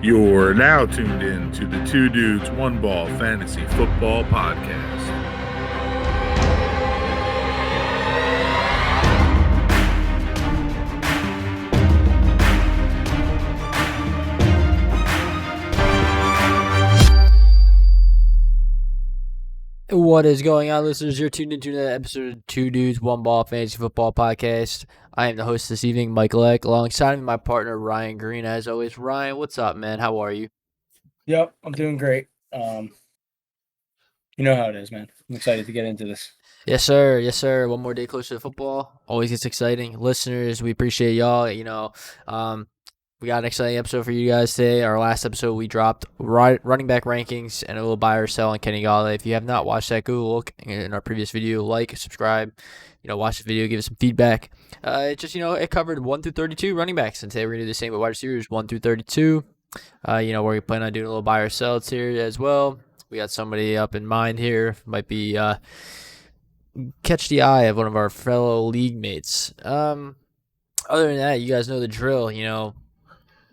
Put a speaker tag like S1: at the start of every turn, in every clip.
S1: You're now tuned in to the Two Dudes, One Ball Fantasy Football Podcast.
S2: What is going on, listeners? You're tuned into another episode of Two Dudes, One Ball Fantasy Football Podcast. I am the host this evening, Mike Leck, alongside my partner, Ryan Green. As always, Ryan, what's up, man? How are you?
S3: Yep, I'm doing great. You know how it is, man. I'm excited to get into this.
S2: Yes, sir. Yes, sir. One more day closer to football. Always gets exciting. Listeners, we appreciate y'all. We got an exciting episode for you guys today. Our last episode, we dropped running back rankings and a little buy or sell on Kenny Golladay. If you have not watched that, go look in our previous video, like, subscribe, watch the video, give us some feedback. It covered 1 through 32 running backs, and today we're going to do the same with wide receivers, 1 through 32. We're planning on doing a little buy or sell here as well. We got somebody up in mind here. Might be catch the eye of one of our fellow league mates. Other than that, you guys know the drill,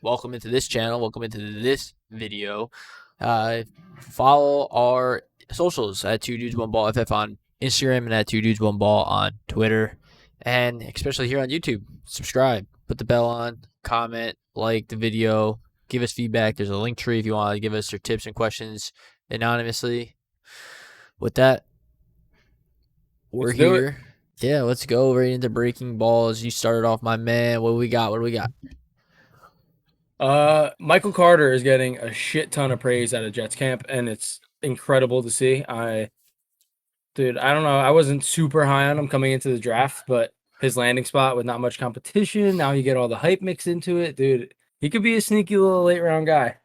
S2: Welcome into this channel. Welcome into this video. Follow our socials at 2dudes1ball FF on Instagram and at 2dudes1ball on Twitter. And especially here on YouTube, subscribe, put the bell on, comment, like the video, give us feedback. There's a link tree if you want to give us your tips and questions anonymously. With that, we're here. Yeah, let's go right into breaking balls. You started off, my man. What do we got?
S3: Michael Carter is getting a shit ton of praise out of Jets camp, and it's incredible to see. I don't know. I wasn't super high on him coming into the draft, but his landing spot with not much competition. Now you get all the hype mixed into it, dude. He could be a sneaky little late round guy.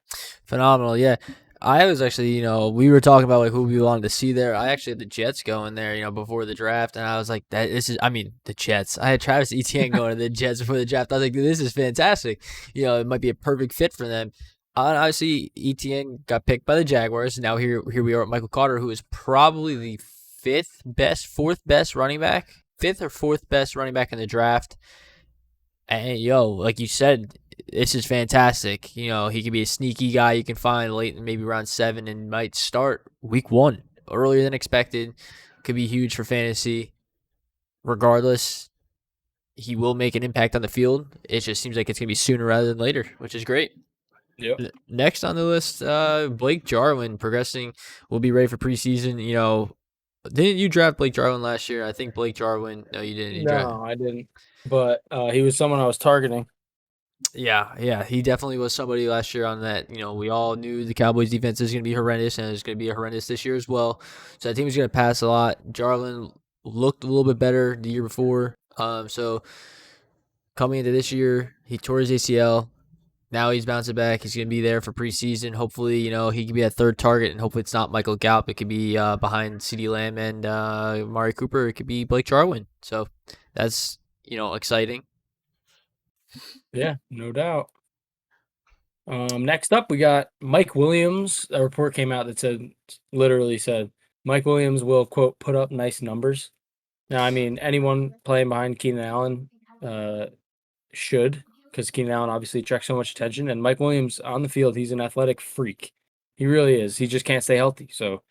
S2: Phenomenal, yeah. I was actually, we were talking about who we wanted to see there. I actually had the Jets going there, before the draft, and I was like, the Jets. I had Travis Etienne going to the Jets before the draft. I was like, this is fantastic. It might be a perfect fit for them. Obviously, Etienne got picked by the Jaguars. Now here we are with Michael Carter, who is probably the fifth or fourth best running back in the draft. And, like you said, this is fantastic. He could be a sneaky guy you can find late, maybe around 7, and might start week 1 earlier than expected. Could be huge for fantasy. Regardless, he will make an impact on the field. It just seems like it's going to be sooner rather than later, which is great.
S3: Yep.
S2: Next on the list, Blake Jarwin progressing. Will be ready for preseason. Didn't you draft Blake Jarwin last year? I think Blake Jarwin. No, you didn't.
S3: I didn't. But he was someone I was targeting.
S2: Yeah, he definitely was somebody last year on that. We all knew the Cowboys defense is going to be horrendous, and it's going to be horrendous this year as well. So that team is going to pass a lot. Jarwin looked a little bit better the year before. So coming into this year, he tore his ACL. Now he's bouncing back. He's going to be there for preseason. Hopefully, he could be a third target, and hopefully it's not Michael Gallup. It could be behind CeeDee Lamb and Amari Cooper. It could be Blake Jarwin. So that's, exciting.
S3: Yeah, no doubt. Next up, we got Mike Williams. A report came out that literally said, Mike Williams will, quote, put up nice numbers. Now, I mean, anyone playing behind Keenan Allen should, because Keenan Allen obviously attracts so much attention. And Mike Williams on the field, he's an athletic freak. He really is. He just can't stay healthy. So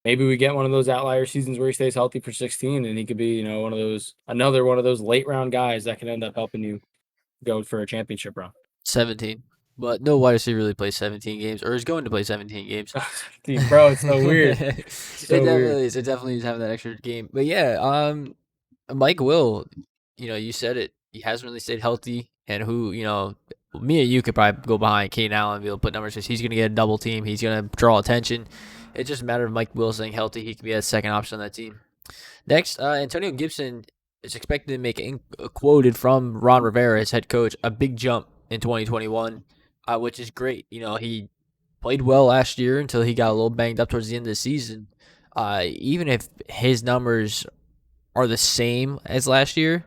S3: maybe we get one of those outlier seasons where he stays healthy for 16, and he could be, another one of those late round guys that can end up helping you go for a championship run.
S2: 17. But no wide receiver really plays 17 games, or is going to play 17 games.
S3: Dude, bro, it's so weird.
S2: It definitely is having that extra game. But yeah, Mike Will, you said it. He hasn't really stayed healthy. And me and you could probably go behind Keenan Allen and be able to put numbers because he's going to get a double team. He's going to draw attention. It's just a matter of Mike Will staying healthy. He could be a second option on that team. Next, Antonio Gibson is expected to make, quoted from Ron Rivera, his head coach, a big jump in 2021, which is great. He played well last year until he got a little banged up towards the end of the season. Even if his numbers are the same as last year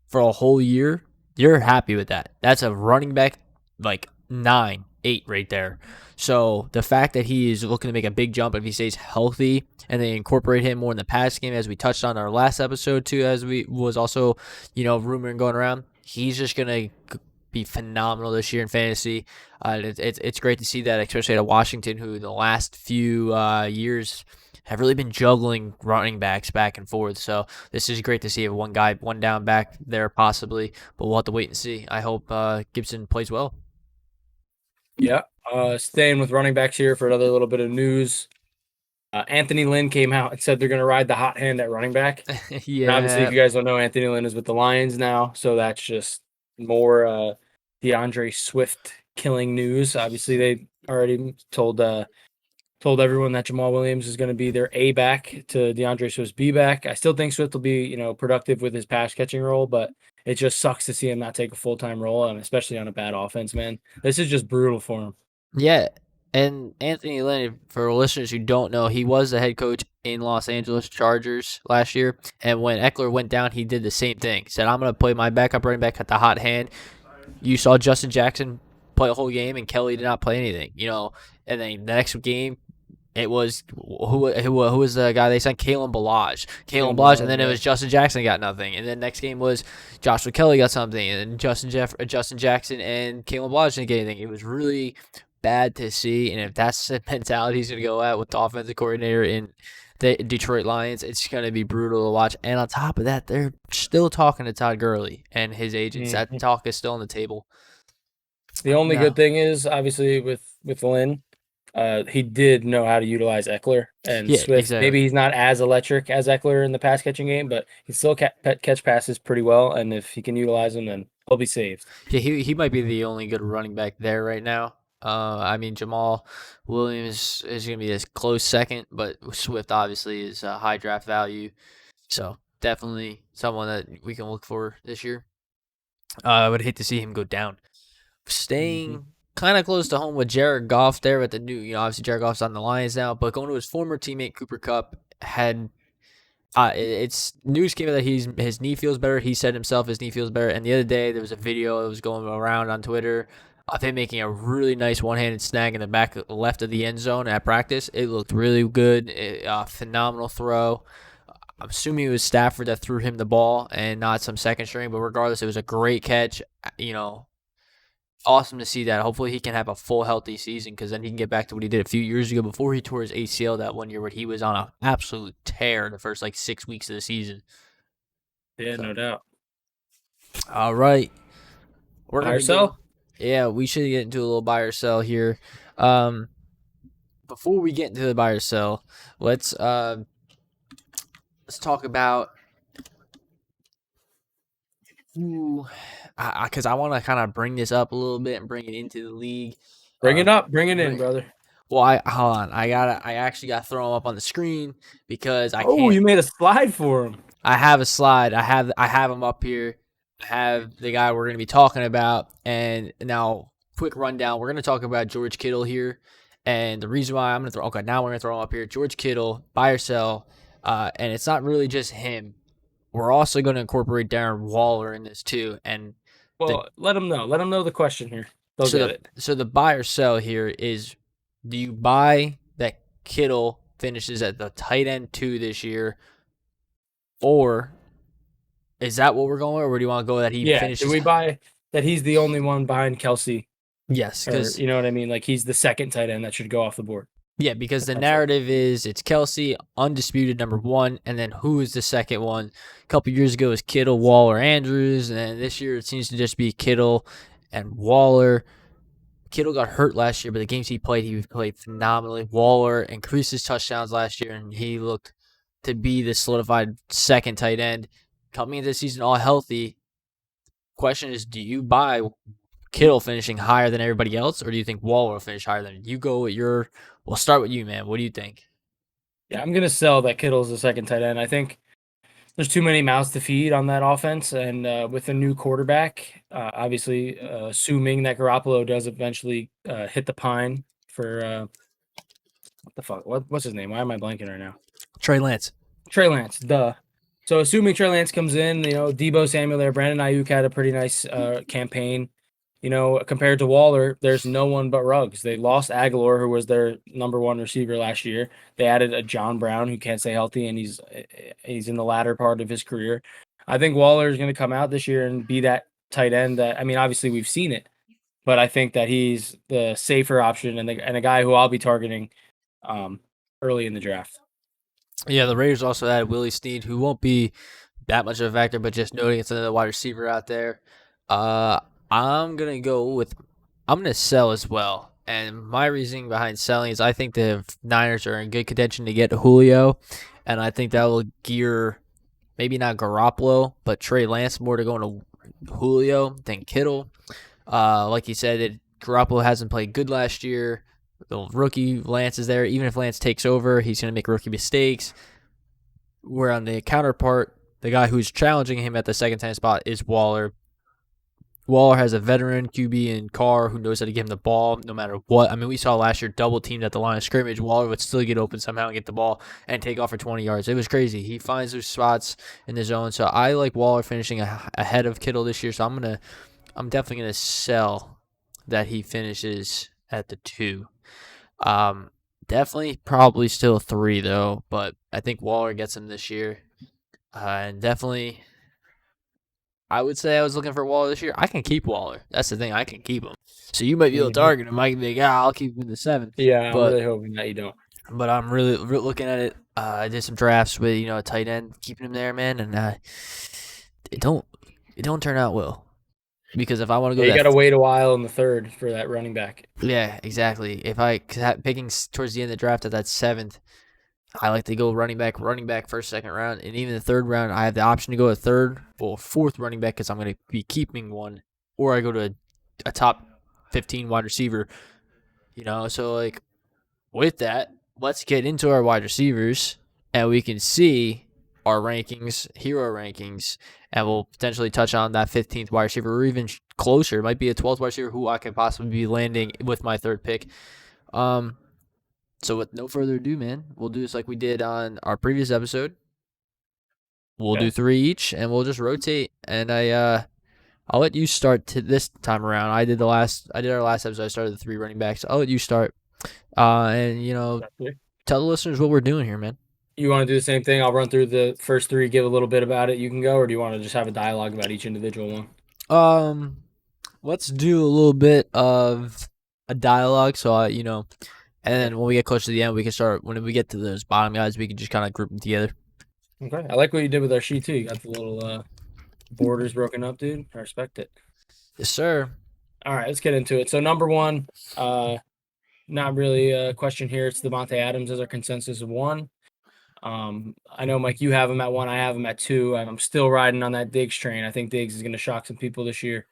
S2: for a whole year, you're happy with that. That's a running back like 9, 8 right there. So the fact that he is looking to make a big jump if he stays healthy and they incorporate him more in the pass game, as we touched on our last episode too, as we was also, rumoring going around, he's just going to be phenomenal this year in fantasy. It's great to see that, especially at Washington, who the last few years have really been juggling running backs back and forth. So this is great to see one down back there possibly, but we'll have to wait and see. I hope Gibson plays well.
S3: Yeah. Staying with running backs here for another little bit of news. Anthony Lynn came out and said they're going to ride the hot hand at running back.
S2: Yeah.
S3: And obviously, if you guys don't know, Anthony Lynn is with the Lions now, so that's just more DeAndre Swift killing news. Obviously, they already told everyone that Jamal Williams is going to be their A back to DeAndre Swift's B back. I still think Swift will be, productive with his pass catching role, but it just sucks to see him not take a full-time role, and especially on a bad offense, man. This is just brutal for him.
S2: Yeah. And Anthony Lynn, for listeners who don't know, he was the head coach in Los Angeles Chargers last year. And when Eckler went down, he did the same thing. He said, I'm going to play my backup running back at the hot hand. You saw Justin Jackson play a whole game, and Kelly did not play anything. And then the next game, it was who was the guy they sent? Kalen Ballage. And then it was Justin Jackson got nothing. And then next game was Joshua Kelly got something, and then Justin Jackson and Kalen Ballage didn't get anything. It was really bad to see, and if that's the mentality he's going to go at with the offensive coordinator in the Detroit Lions, it's going to be brutal to watch. And on top of that, they're still talking to Todd Gurley and his agents. That talk is still on the table.
S3: The only good thing is, obviously, with Lynn, he did know how to utilize Eckler and Swift. Exactly. Maybe he's not as electric as Eckler in the pass catching game, but he still catch passes pretty well. And if he can utilize them, then he'll be saved.
S2: Yeah, he might be the only good running back there right now. Jamal Williams is going to be a close second, but Swift obviously is a high draft value. So definitely someone that we can look for this year. I would hate to see him go down. Staying kind of close to home with Jared Goff there at the new, obviously Jared Goff's on the Lions now, but going to his former teammate Cooper Kupp had it's news came out that his knee feels better. He said himself his knee feels better. And the other day there was a video that was going around on Twitter of him making a really nice one-handed snag in the back left of the end zone at practice. It looked really good. Phenomenal throw. I'm assuming it was Stafford that threw him the ball and not some second string, but regardless, it was a great catch. Awesome to see that. Hopefully he can have a full healthy season, because then he can get back to what he did a few years ago before he tore his ACL that one year where he was on an absolute tear the first 6 weeks of the season.
S3: Yeah, no doubt.
S2: All right.
S3: We're going to sell?
S2: Yeah, we should get into a little buy or sell here. Before we get into the buy or sell, let's talk about because I want to kind of bring this up a little bit and bring it into the league.
S3: Bring it up, bring it in, brother.
S2: Well, hold on. I actually got to throw them up on the screen because I can't.
S3: Oh, you made a slide for him.
S2: I have a slide. I have them up here. I have the guy we're going to be talking about. And now, quick rundown. We're going to talk about George Kittle here. And the reason why I'm going to throw... Okay, now we're going to throw him up here. George Kittle, buy or sell. And it's not really just him. We're also going to incorporate Darren Waller in this too. And
S3: let him know. Let him know the question here. They'll get it.
S2: So the buy or sell here is, do you buy that Kittle finishes at the tight end 2 this year? Or is that what we're going with? Or do you want to go that he finishes?
S3: Do we buy that he's the only one behind Kelce?
S2: Yes.
S3: Because you know what I mean? He's the second tight end that should go off the board.
S2: Yeah, because the narrative is it's Kelce, undisputed number 1, and then who is the second one? A couple years ago it was Kittle, Waller, Andrews, and then this year it seems to just be Kittle and Waller. Kittle got hurt last year, but the games he played phenomenally. Waller increased his touchdowns last year, and he looked to be the solidified second tight end. Coming into the season all healthy, question is, do you buy Kittle finishing higher than everybody else, or do you think Waller will finish higher than you? Go with your... We'll start with you, man. What do you think?
S3: Yeah, I'm going to sell that Kittle's the second tight end. I think there's too many mouths to feed on that offense, and with a new quarterback, obviously, assuming that Garoppolo does eventually hit the pine for what the fuck? What's his name? Why am I blanking right now?
S2: Trey Lance,
S3: duh. So assuming Trey Lance comes in, Deebo Samuel there, Brandon Aiyuk had a pretty nice campaign. Compared to Waller, there's no one but Ruggs. They lost Aguilar, who was their number 1 receiver last year. They added a John Brown who can't stay healthy, and he's in the latter part of his career. I think Waller is going to come out this year and be that tight end that, I mean, obviously we've seen it, but I think that he's the safer option and a guy who I'll be targeting early in the draft.
S2: Yeah, the Raiders also had Willie Snead, who won't be that much of a factor, but just noting it's another wide receiver out there. I'm gonna sell as well, and my reasoning behind selling is I think the Niners are in good contention to get Julio, and I think that will gear maybe not Garoppolo, but Trey Lance more to going to Julio than Kittle. Like you said, Garoppolo hasn't played good last year. The rookie Lance is there. Even if Lance takes over, he's going to make rookie mistakes. Where on the counterpart, the guy who's challenging him at the second tight spot is Waller. Waller has a veteran QB in Carr who knows how to give him the ball no matter what. I mean, we saw last year double teamed at the line of scrimmage. Waller would still get open somehow and get the ball and take off for 20 yards. It was crazy. He finds those spots in the zone. So I like Waller finishing ahead of Kittle this year. So I'm definitely gonna sell that he finishes at the 2. Definitely probably still 3 though, but I think Waller gets him this year. And definitely, I would say I was looking for Waller this year. I can keep Waller. That's the thing. I can keep him. So you might be able to target him. I can be like, I'll keep him in the 7th.
S3: Yeah, I'm really hoping that you don't.
S2: But I'm really looking at it. I did some drafts with a tight end, keeping him there, man, and it don't turn out well. Because if I want to go,
S3: you got to wait a while in the 3rd for that running back.
S2: Yeah, exactly. If picking towards the end of the draft at that 7th, I like to go running back, first, second round, and even the 3rd round, I have the option to go a 3rd or 4th running back because I'm going to be keeping one, or I go to a top 15 wide receiver. So like with that, let's get into our wide receivers, and we can see our rankings, hero rankings, and we'll potentially touch on that 15th wide receiver, or even closer. It might be a 12th wide receiver who I could possibly be landing with my 3rd pick. So with no further ado, man, we'll do this like we did on our previous episode. We'll do 3 each, and we'll just rotate. And I'll let you start this time around. I did our last episode. I started the 3 running backs. I'll let you start. And tell the listeners what we're doing here, man.
S3: You want to do the same thing? I'll run through the first 3, give a little bit about it. You can go, or do you want to just have a dialogue about each individual one?
S2: Let's do a little bit of a dialogue. So and then when we get closer to the end, we can start. When we get to those bottom guys, we can just kind of group them together.
S3: Okay, I like what you did with our sheet too. You got the little borders broken up, dude. I respect it.
S2: Yes, sir.
S3: All right, let's get into it. So number 1, not really a question here. It's Devonta Adams as our consensus of 1. I know, Mike, you have him at 1. I have him at 2. I'm still riding on that Diggs train. I think Diggs is going to shock some people this year.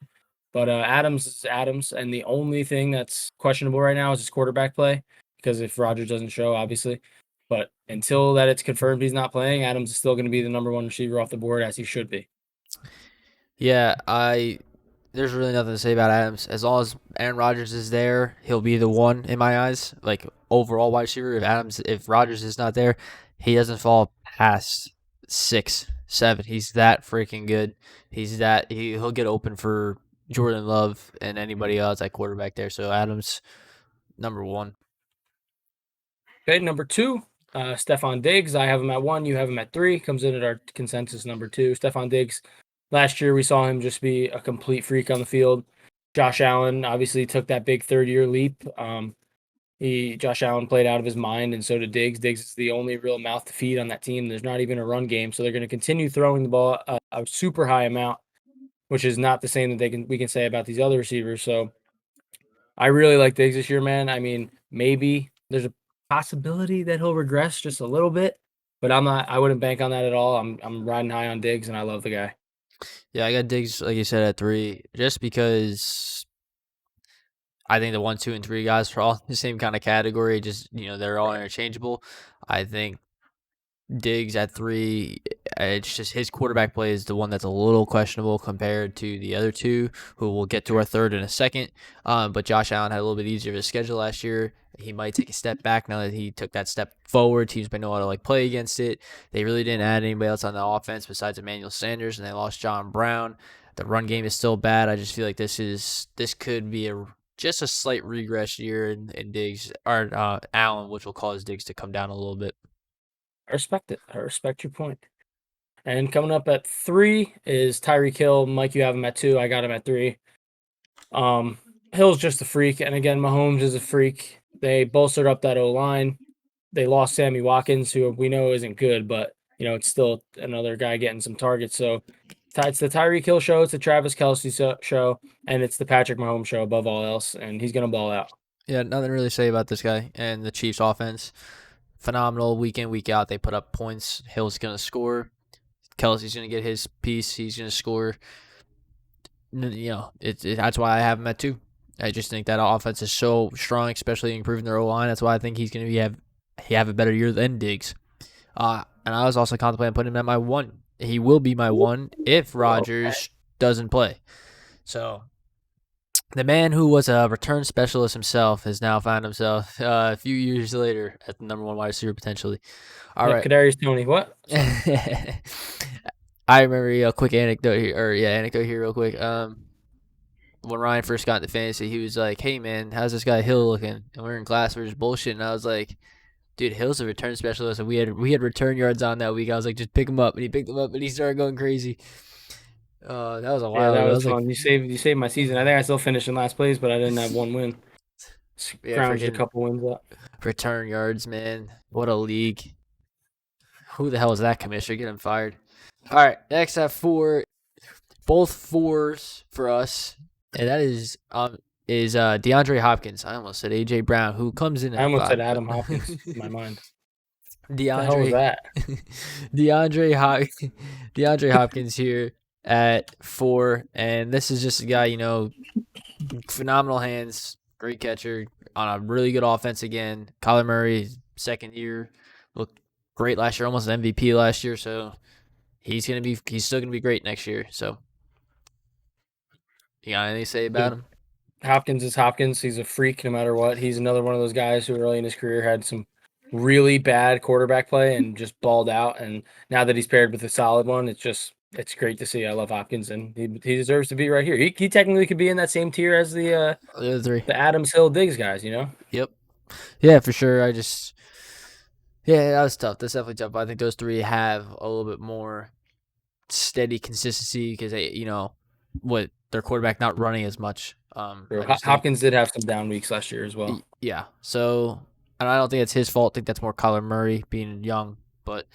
S3: But Adams is Adams, and the only thing that's questionable right now is his quarterback play, because if Rodgers doesn't show, obviously. But until that it's confirmed he's not playing, Adams is still going to be the number 1 receiver off the board, as he should be.
S2: Yeah, there's really nothing to say about Adams. As long as Aaron Rodgers is there, he'll be the 1 in my eyes. Like overall wide receiver, if Rodgers is not there, he doesn't fall past 6, 7. He's that freaking good. He'll get open for Jordan Love and anybody else at quarterback there. So Adams, number 1.
S3: Okay, number 2, Stephon Diggs. I have him at 1. You have him at 3. Comes in at our consensus number 2. Stephon Diggs. Last year we saw him just be a complete freak on the field. Josh Allen obviously took that big 3rd-year leap. Josh Allen played out of his mind, and so did Diggs. Diggs is the only real mouth to feed on that team. There's not even a run game, so they're going to continue throwing the ball a super high amount, which is not the same that we can say about these other receivers. So I really like Diggs this year, man. I mean, maybe there's a possibility that he'll regress just a little bit, but I wouldn't bank on that at all. I'm riding high on Diggs, and I love the guy.
S2: Yeah, I got Diggs, like you said, at 3, just because I think the 1, 2, and 3 guys are all in the same kind of category. Just, they're all interchangeable. I think Diggs at 3, it's just his quarterback play is the one that's a little questionable compared to the other 2, who we'll get to our 3rd in a second. But Josh Allen had a little bit easier of a schedule last year. He might take a step back now that he took that step forward. Teams might know how to play against it. They really didn't add anybody else on the offense besides Emmanuel Sanders, and they lost John Brown. The run game is still bad. I just feel like this could be just a slight regress year in Diggs or Allen, which will cause Diggs to come down a little bit.
S3: I respect it. I respect your point. And coming up at 3 is Tyreek Hill. Mike, you have him at 2. I got him at 3. Hill's just a freak, and again, Mahomes is a freak. They bolstered up that O-line. They lost Sammy Watkins, who we know isn't good, but it's still another guy getting some targets. So it's the Tyreek Hill show, it's the Travis Kelce show, and it's the Patrick Mahomes show above all else, and he's gonna ball out.
S2: Yeah, nothing really to say about this guy and the Chiefs offense. Phenomenal week in, week out. They put up points. Hill's going to score. Kelce's going to get his piece. He's going to score. That's why I have him at 2. I just think that offense is so strong, especially improving their O-line. That's why I think he's going to have a better year than Diggs. And I was also contemplating putting him at my 1. He will be my 1 if Rodgers doesn't play. So the man who was a return specialist himself has now found himself a few years later at the number 1 wide receiver potentially. All right.
S3: Kadarius Toney, what?
S2: I remember a quick anecdote here real quick. When Ryan first got into fantasy, he was like, "Hey man, how's this guy Hill looking?" And we were in class, we were just bullshitting. And I was like, "Dude, Hill's a return specialist, and we had return yards on that week." I was like, "Just pick him up," and he picked him up, and he started going crazy. That was a while.
S3: Yeah, that
S2: ago.
S3: was fun. Like, you saved my season. I think I still finished in last place, but I didn't have 1 win. Scrounged a couple wins up.
S2: Return yards, man. What a league. Who the hell is that commissioner? Get him fired. All right, next at 4, both 4s for us, and that is DeAndre Hopkins. I almost said AJ Brown, who comes in at 5.
S3: I almost said Adam Hopkins in my mind.
S2: DeAndre,
S3: the hell was that?
S2: DeAndre Hopkins here at 4, and this is just a guy, phenomenal hands, great catcher on a really good offense again. Kyler Murray, second year, looked great last year, almost an MVP last year, so he's still gonna be great next year. So, you got anything to say about him?
S3: Hopkins is Hopkins. He's a freak no matter what. He's another one of those guys who early in his career had some really bad quarterback play and just balled out. And now that he's paired with a solid one, it's great to see. I love Hopkins, and he deserves to be right here. He technically could be in that same tier as the
S2: 3.
S3: The Adams Hill Diggs guys,
S2: Yep. Yeah, for sure. That was tough. That's definitely tough. But I think those 3 have a little bit more steady consistency because with their quarterback not running as much.
S3: Hopkins did have some down weeks last year as well.
S2: Yeah. So, and I don't think it's his fault. I think that's more Kyler Murray being young. But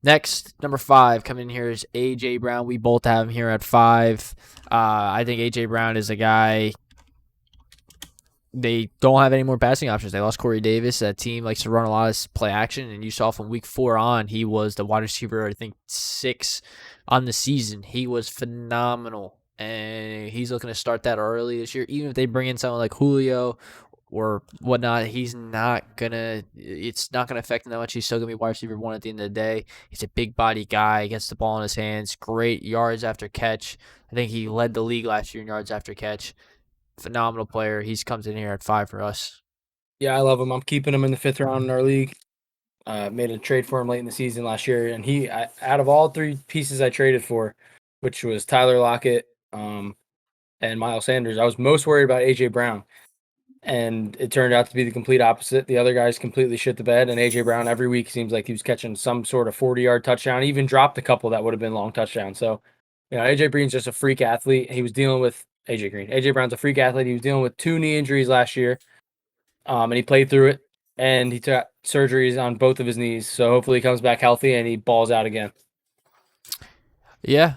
S2: next, number 5 coming in here is AJ Brown. We both have him here at 5. I think AJ Brown is a guy. They don't have any more passing options. They lost Corey Davis. That team likes to run a lot of play action, and you saw from week 4 on, he was the wide receiver, I think, 6 on the season. He was phenomenal, and he's looking to start that early this year. Even if they bring in someone like Julio or whatnot, it's not going to affect him that much. He's still going to be wide receiver 1 at the end of the day. He's a big body guy. He gets the ball in his hands. Great yards after catch. I think he led the league last year in yards after catch. Phenomenal player. He comes in here at 5 for us.
S3: Yeah, I love him. I'm keeping him in the 5th round in our league. Made a trade for him late in the season last year, and out of all 3 pieces I traded for, which was Tyler Lockett and Miles Sanders, I was most worried about AJ Brown, and it turned out to be the complete opposite. The other guys completely shit the bed, and AJ Brown every week seems like he was catching some sort of 40-yard touchdown. He even dropped a couple that would have been long touchdowns. So, AJ Green's just a freak athlete. He was dealing with AJ Brown's a freak athlete. He was dealing with 2 knee injuries last year, and he played through it, and he took surgeries on both of his knees. So hopefully he comes back healthy and he balls out again.
S2: Yeah.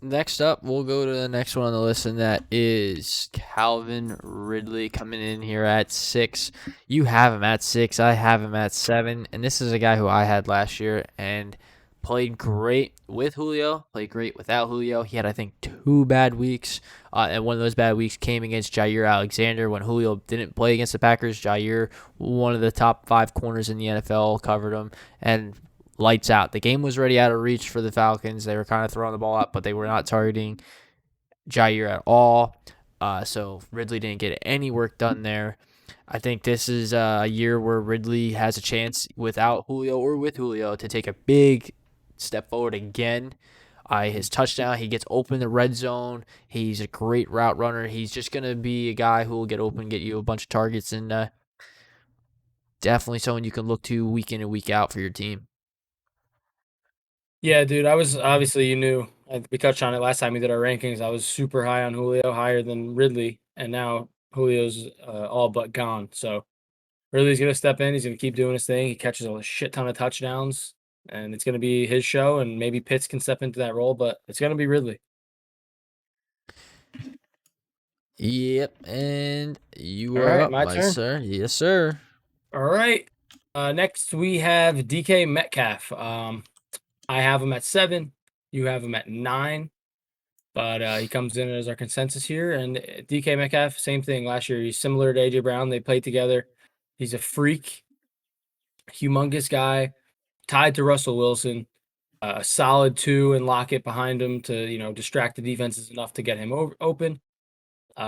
S2: Next up, we'll go to the next one on the list, and that is Calvin Ridley coming in here at 6. You have him at 6. I have him at 7, and this is a guy who I had last year and played great with Julio, played great without Julio. He had, I think, 2 bad weeks, and one of those bad weeks came against Jair Alexander when Julio didn't play against the Packers. Jair, one of the top 5 corners in the NFL, covered him, and lights out. The game was already out of reach for the Falcons. They were kind of throwing the ball out, but they were not targeting Jair at all, so Ridley didn't get any work done there. I think this is a year where Ridley has a chance without Julio or with Julio to take a big step forward again. His touchdown, he gets open in the red zone. He's a great route runner. He's just going to be a guy who will get open, get you a bunch of targets, and definitely someone you can look to week in and week out for your team.
S3: Yeah, dude. I was obviously you knew we touched on it last time we did our rankings. I was super high on Julio, higher than Ridley, and now Julio's all but gone. So Ridley's gonna step in. He's gonna keep doing his thing. He catches a shit ton of touchdowns, and it's gonna be his show. And maybe Pitts can step into that role, but it's gonna be Ridley.
S2: Yep, and you
S3: All
S2: are
S3: right,
S2: up,
S3: my
S2: my
S3: turn.
S2: sir. Yes, sir.
S3: All right. Next we have DK Metcalf. I have him at 7. You have him at 9. But he comes in as our consensus here. And DK Metcalf, same thing last year. He's similar to AJ Brown. They played together. He's a freak, humongous guy, tied to Russell Wilson. A solid 2 and Lockett behind him to distract the defenses enough to get him open.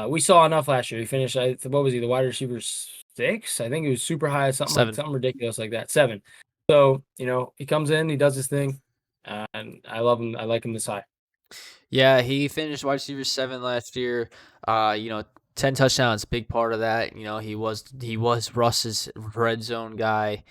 S3: We saw enough last year. He finished. What was he? The wide receiver 6. I think he was super high, something ridiculous like that. 7. So he comes in, he does his thing, and I love him. I like him this high.
S2: Yeah, he finished wide receiver 7 last year. 10 touchdowns, big part of that. He was Russ's red zone guy.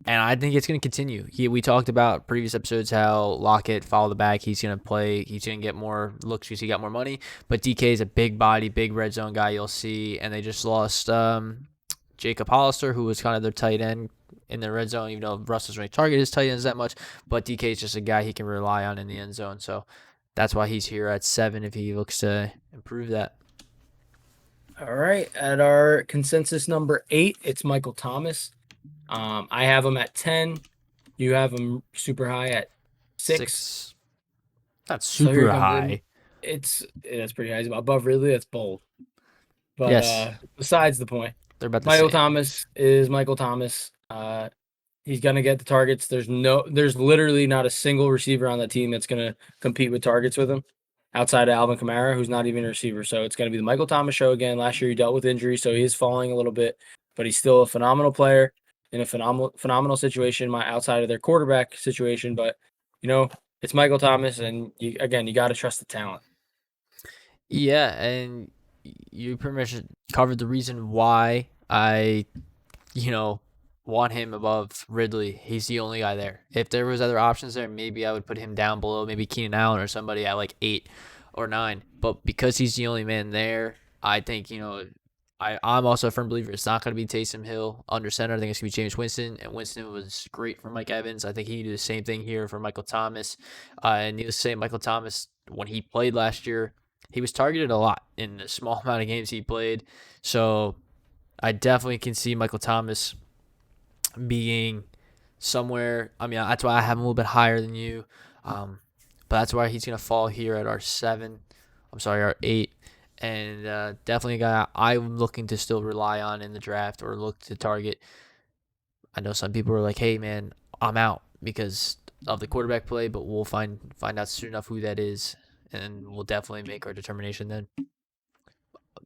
S2: And I think it's going to continue. We talked about previous episodes how Lockett followed the back. He's going to play. He's going to get more looks because he got more money. But DK is a big body, big red zone guy you'll see. And they just lost Jacob Hollister, who was kind of their tight end in the red zone, even though Russ doesn't really target his tight ends that much. But DK is just a guy he can rely on in the end zone. So that's why he's here at 7 if he looks to improve that.
S3: All right. At our consensus number 8, it's Michael Thomas. I have him at 10. You have him super high at 6.
S2: That's super high.
S3: That's pretty high. He's above Ridley. That's bold. But
S2: yes.
S3: Besides the point,
S2: they're about the
S3: Michael
S2: same.
S3: Thomas is Michael Thomas. He's gonna get the targets. There's literally not a single receiver on that team that's gonna compete with targets with him, outside of Alvin Kamara, who's not even a receiver. So it's gonna be the Michael Thomas show again. Last year he dealt with injury, so he is falling a little bit, but he's still a phenomenal player in a phenomenal situation, outside of their quarterback situation. But it's Michael Thomas, and you got to trust the talent.
S2: Yeah, and you pretty much covered the reason why I, want him above Ridley. He's the only guy there. If there was other options there, maybe I would put him down below, maybe Keenan Allen or somebody at like 8 or 9. But because he's the only man there, I think, I'm also a firm believer it's not going to be Taysom Hill under center. I think it's going to be James Winston, and Winston was great for Mike Evans. I think he can do the same thing here for Michael Thomas. And needless to say, Michael Thomas, when he played last year, he was targeted a lot in the small amount of games he played. So I definitely can see Michael Thomas being somewhere. I mean, that's why I have him a little bit higher than you. But that's why he's going to fall here at our 8. And definitely a guy I'm looking to still rely on in the draft or look to target. I know some people are like, hey, man, I'm out because of the quarterback play, but we'll find out soon enough who that is, and we'll definitely make our determination then.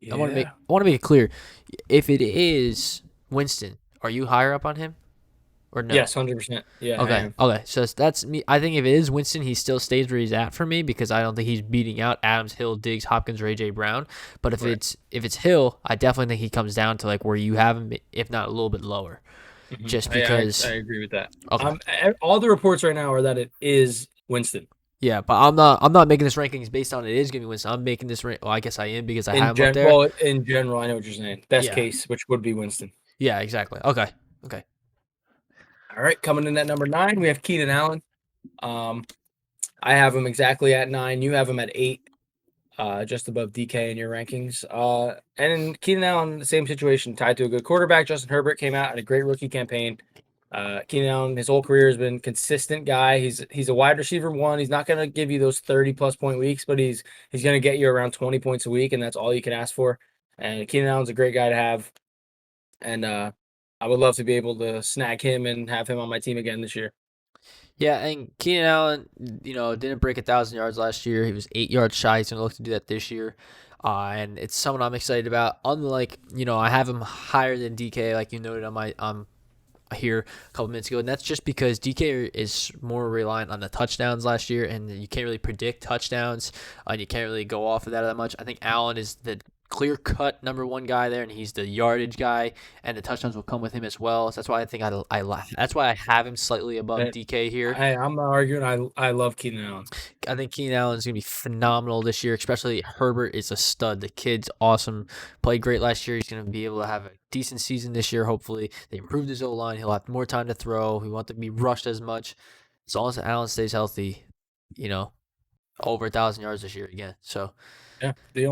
S2: Yeah. I want to make it clear. If it is Winston, are you higher up on him? Or no?
S3: Yes, 100%. Yeah.
S2: Okay. So that's me. I think if it is Winston, he still stays where he's at for me because I don't think he's beating out Adams, Hill, Diggs, Hopkins, or AJ Brown. But if it's Hill, I definitely think he comes down to like where you have him, if not a little bit lower. Mm-hmm. Just because
S3: I agree with that.
S2: Okay.
S3: All the reports right now are that it is Winston.
S2: Yeah, but I'm not making this rankings based on it is going to be Winston. I'm making this I guess I am because I have him up there.
S3: Well, in general, I know what you're saying. Best case, which would be Winston.
S2: Yeah, exactly. Okay.
S3: All right, coming in at number 9, we have Keenan Allen. I have him exactly at 9. You have him at 8, just above DK in your rankings. And Keenan Allen, the same situation, tied to a good quarterback. Justin Herbert came out, had a great rookie campaign. Keenan Allen, his whole career has been consistent guy. He's a wide receiver 1. He's not going to give you those 30-plus point weeks, but he's going to get you around 20 points a week, and that's all you can ask for. And Keenan Allen's a great guy to have. And I would love to be able to snag him and have him on my team again this year.
S2: Yeah, and Keenan Allen, didn't break 1,000 yards last year. He was 8 yards shy. He's going to look to do that this year. And it's someone I'm excited about. Unlike, I have him higher than DK, like you noted on my here a couple minutes ago. And that's just because DK is more reliant on the touchdowns last year, and you can't really predict touchdowns, and you can't really go off of that much. I think Allen is the clear-cut number one guy there, and he's the yardage guy, and the touchdowns will come with him as well. So that's why I think that's why I have him slightly above DK here.
S3: I'm not arguing. I love Keenan Allen.
S2: I think Keenan Allen is going to be phenomenal this year, especially Herbert is a stud. The kid's awesome. Played great last year. He's going to be able to have a decent season this year, hopefully. They improved his O-line. He'll have more time to throw. He won't have to be rushed as much. As long as Allen stays healthy, over 1,000 yards this year again. So,
S3: yeah, the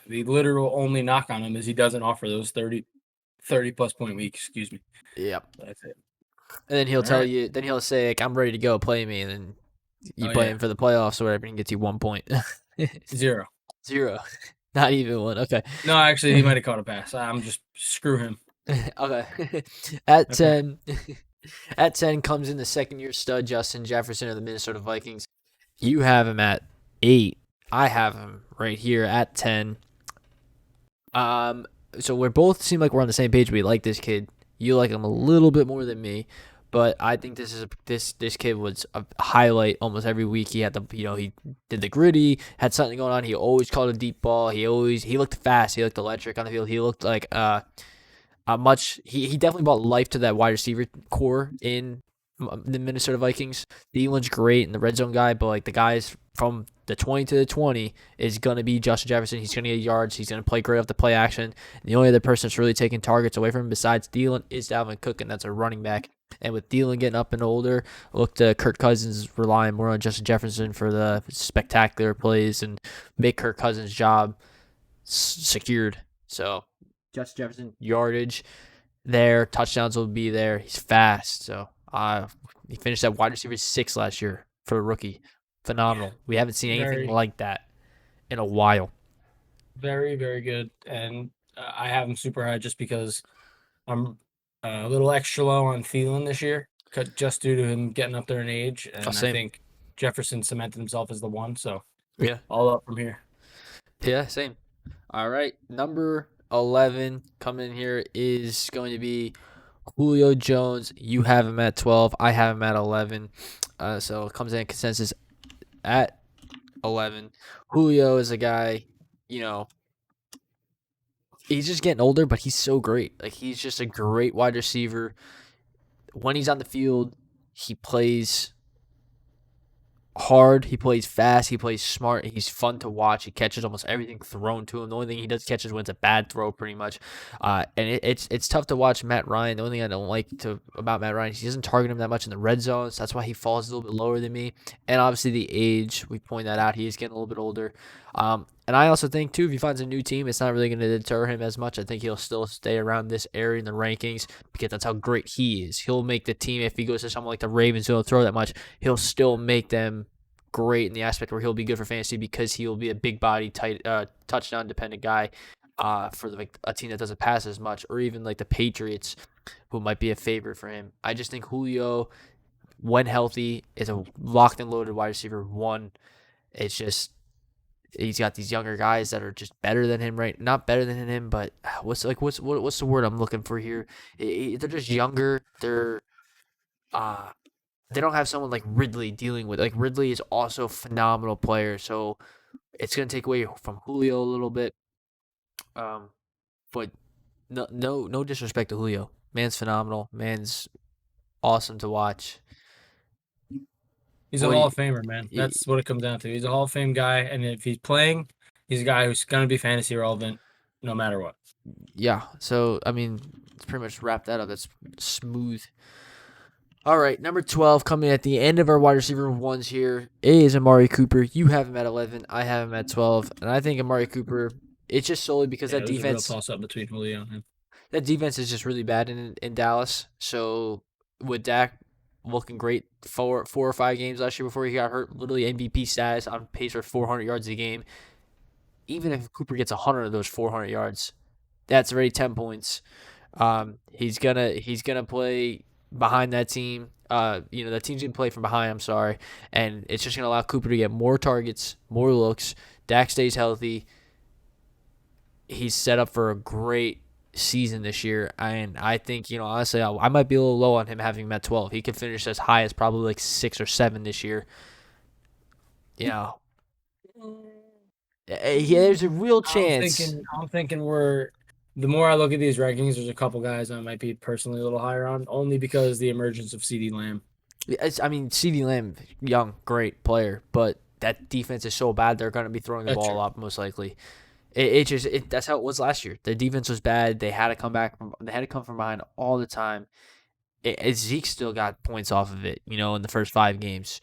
S3: literal only knock on him is he doesn't offer those 30-plus point weeks. Excuse me.
S2: Yep.
S3: That's it.
S2: And then he'll tell you. Then he'll say, like, "I'm ready to go. Play me." And then you play him for the playoffs or whatever, and he gets you 1 point.
S3: Zero.
S2: Not even one. Okay.
S3: No, actually, he might have caught a pass. I'm just screw him.
S2: Okay. At 10. At 10 comes in the second-year stud, Justin Jefferson of the Minnesota Vikings. You have him at 8. I have him right here at 10. So we both seem like we're on the same page. We like this kid. You like him a little bit more than me, but I think this kid was a highlight almost every week. He had he did the gritty, had something going on. He always caught a deep ball. He looked fast. He looked electric on the field. He looked like he definitely brought life to that wide receiver core in the Minnesota Vikings. Thielan's great and the red zone guy, but like the guys from the 20 to the 20 is going to be Justin Jefferson. He's going to get yards. He's going to play great off the play action. And the only other person that's really taking targets away from him besides Thielan is Dalvin Cook, and that's a running back. And with Thielan getting up and older, look to Kirk Cousins relying more on Justin Jefferson for the spectacular plays and make Kirk Cousins' job secured. So Justin Jefferson, yardage there, touchdowns will be there. He's fast. So he finished at wide receiver 6 last year for a rookie. Phenomenal. We haven't seen anything like that in a while.
S3: Very, very good. And I have him super high just because I'm a little extra low on Thielan this year, just due to him getting up there in age. And I think Jefferson cemented himself as the one. So,
S2: yeah,
S3: all up from here.
S2: Yeah, same. All right. Number 11 coming in here is going to be Julio Jones. You have him at 12. I have him at 11. So it comes in consensus at 11. Julio is a guy, he's just getting older, but he's so great. Like, he's just a great wide receiver. When he's on the field, he plays hard, he plays fast, he plays smart, he's fun to watch. He catches almost everything thrown to him. The only thing he does catch is when it's a bad throw, pretty much. And it's tough to watch Matt Ryan. The only thing I don't like about Matt Ryan is he doesn't target him that much in the red zone, so that's why he falls a little bit lower than me. And obviously the age, we point that out. He is getting a little bit older. And I also think, too, if he finds a new team, it's not really going to deter him as much. I think he'll still stay around this area in the rankings because that's how great he is. He'll make the team, if he goes to someone like the Ravens who don't throw that much, he'll still make them great in the aspect where he'll be good for fantasy because he'll be a big body, tight, touchdown-dependent guy for a team that doesn't pass as much, or even like the Patriots, who might be a favorite for him. I just think Julio, when healthy, is a locked and loaded wide receiver 1. It's just he's got these younger guys that are just better than him, right? Not better than him, but what's the word I'm looking for here? They're just younger. They don't have someone like Ridley dealing with. Like, Ridley is also a phenomenal player, so it's going to take away from Julio a little bit. But no disrespect to Julio. Man's phenomenal. Man's awesome to watch.
S3: He's a Hall of Famer, man. That's what it comes down to. He's a Hall of Fame guy, and if he's playing, he's a guy who's going to be fantasy relevant no matter what.
S2: Yeah, so, I mean, let's pretty much wrap that up. That's smooth. All right, number 12, coming at the end of our wide receiver ones here, is Amari Cooper. You have him at 11. I have him at 12. And I think Amari Cooper, it's just solely because that defense.
S3: A real toss-up between Julio and him.
S2: That defense is just really bad in Dallas. So with Dak looking great 4 or 5 games last year before he got hurt, literally MVP status, on pace for 400 yards a game. Even if Cooper gets 100 of those 400 yards, that's already 10 points. He's gonna play behind that team. That team's going to play from behind, I'm sorry. And it's just going to allow Cooper to get more targets, more looks. Dak stays healthy. He's set up for a great season this year. And I think, honestly, I might be a little low on him having him at 12. He could finish as high as probably like 6 or 7 this year. Yeah, there's a real chance.
S3: I'm thinking we're. The more I look at these rankings, there's a couple guys I might be personally a little higher on, only because the emergence of CD Lamb.
S2: I mean, CD Lamb, young, great player, but that defense is so bad they're going to be throwing the
S3: That's
S2: ball
S3: true.
S2: a lot most likely. That's how it was last year. The defense was bad. They had to come back. They had to come from behind all the time. Zeke still got points off of it, in the first 5 games.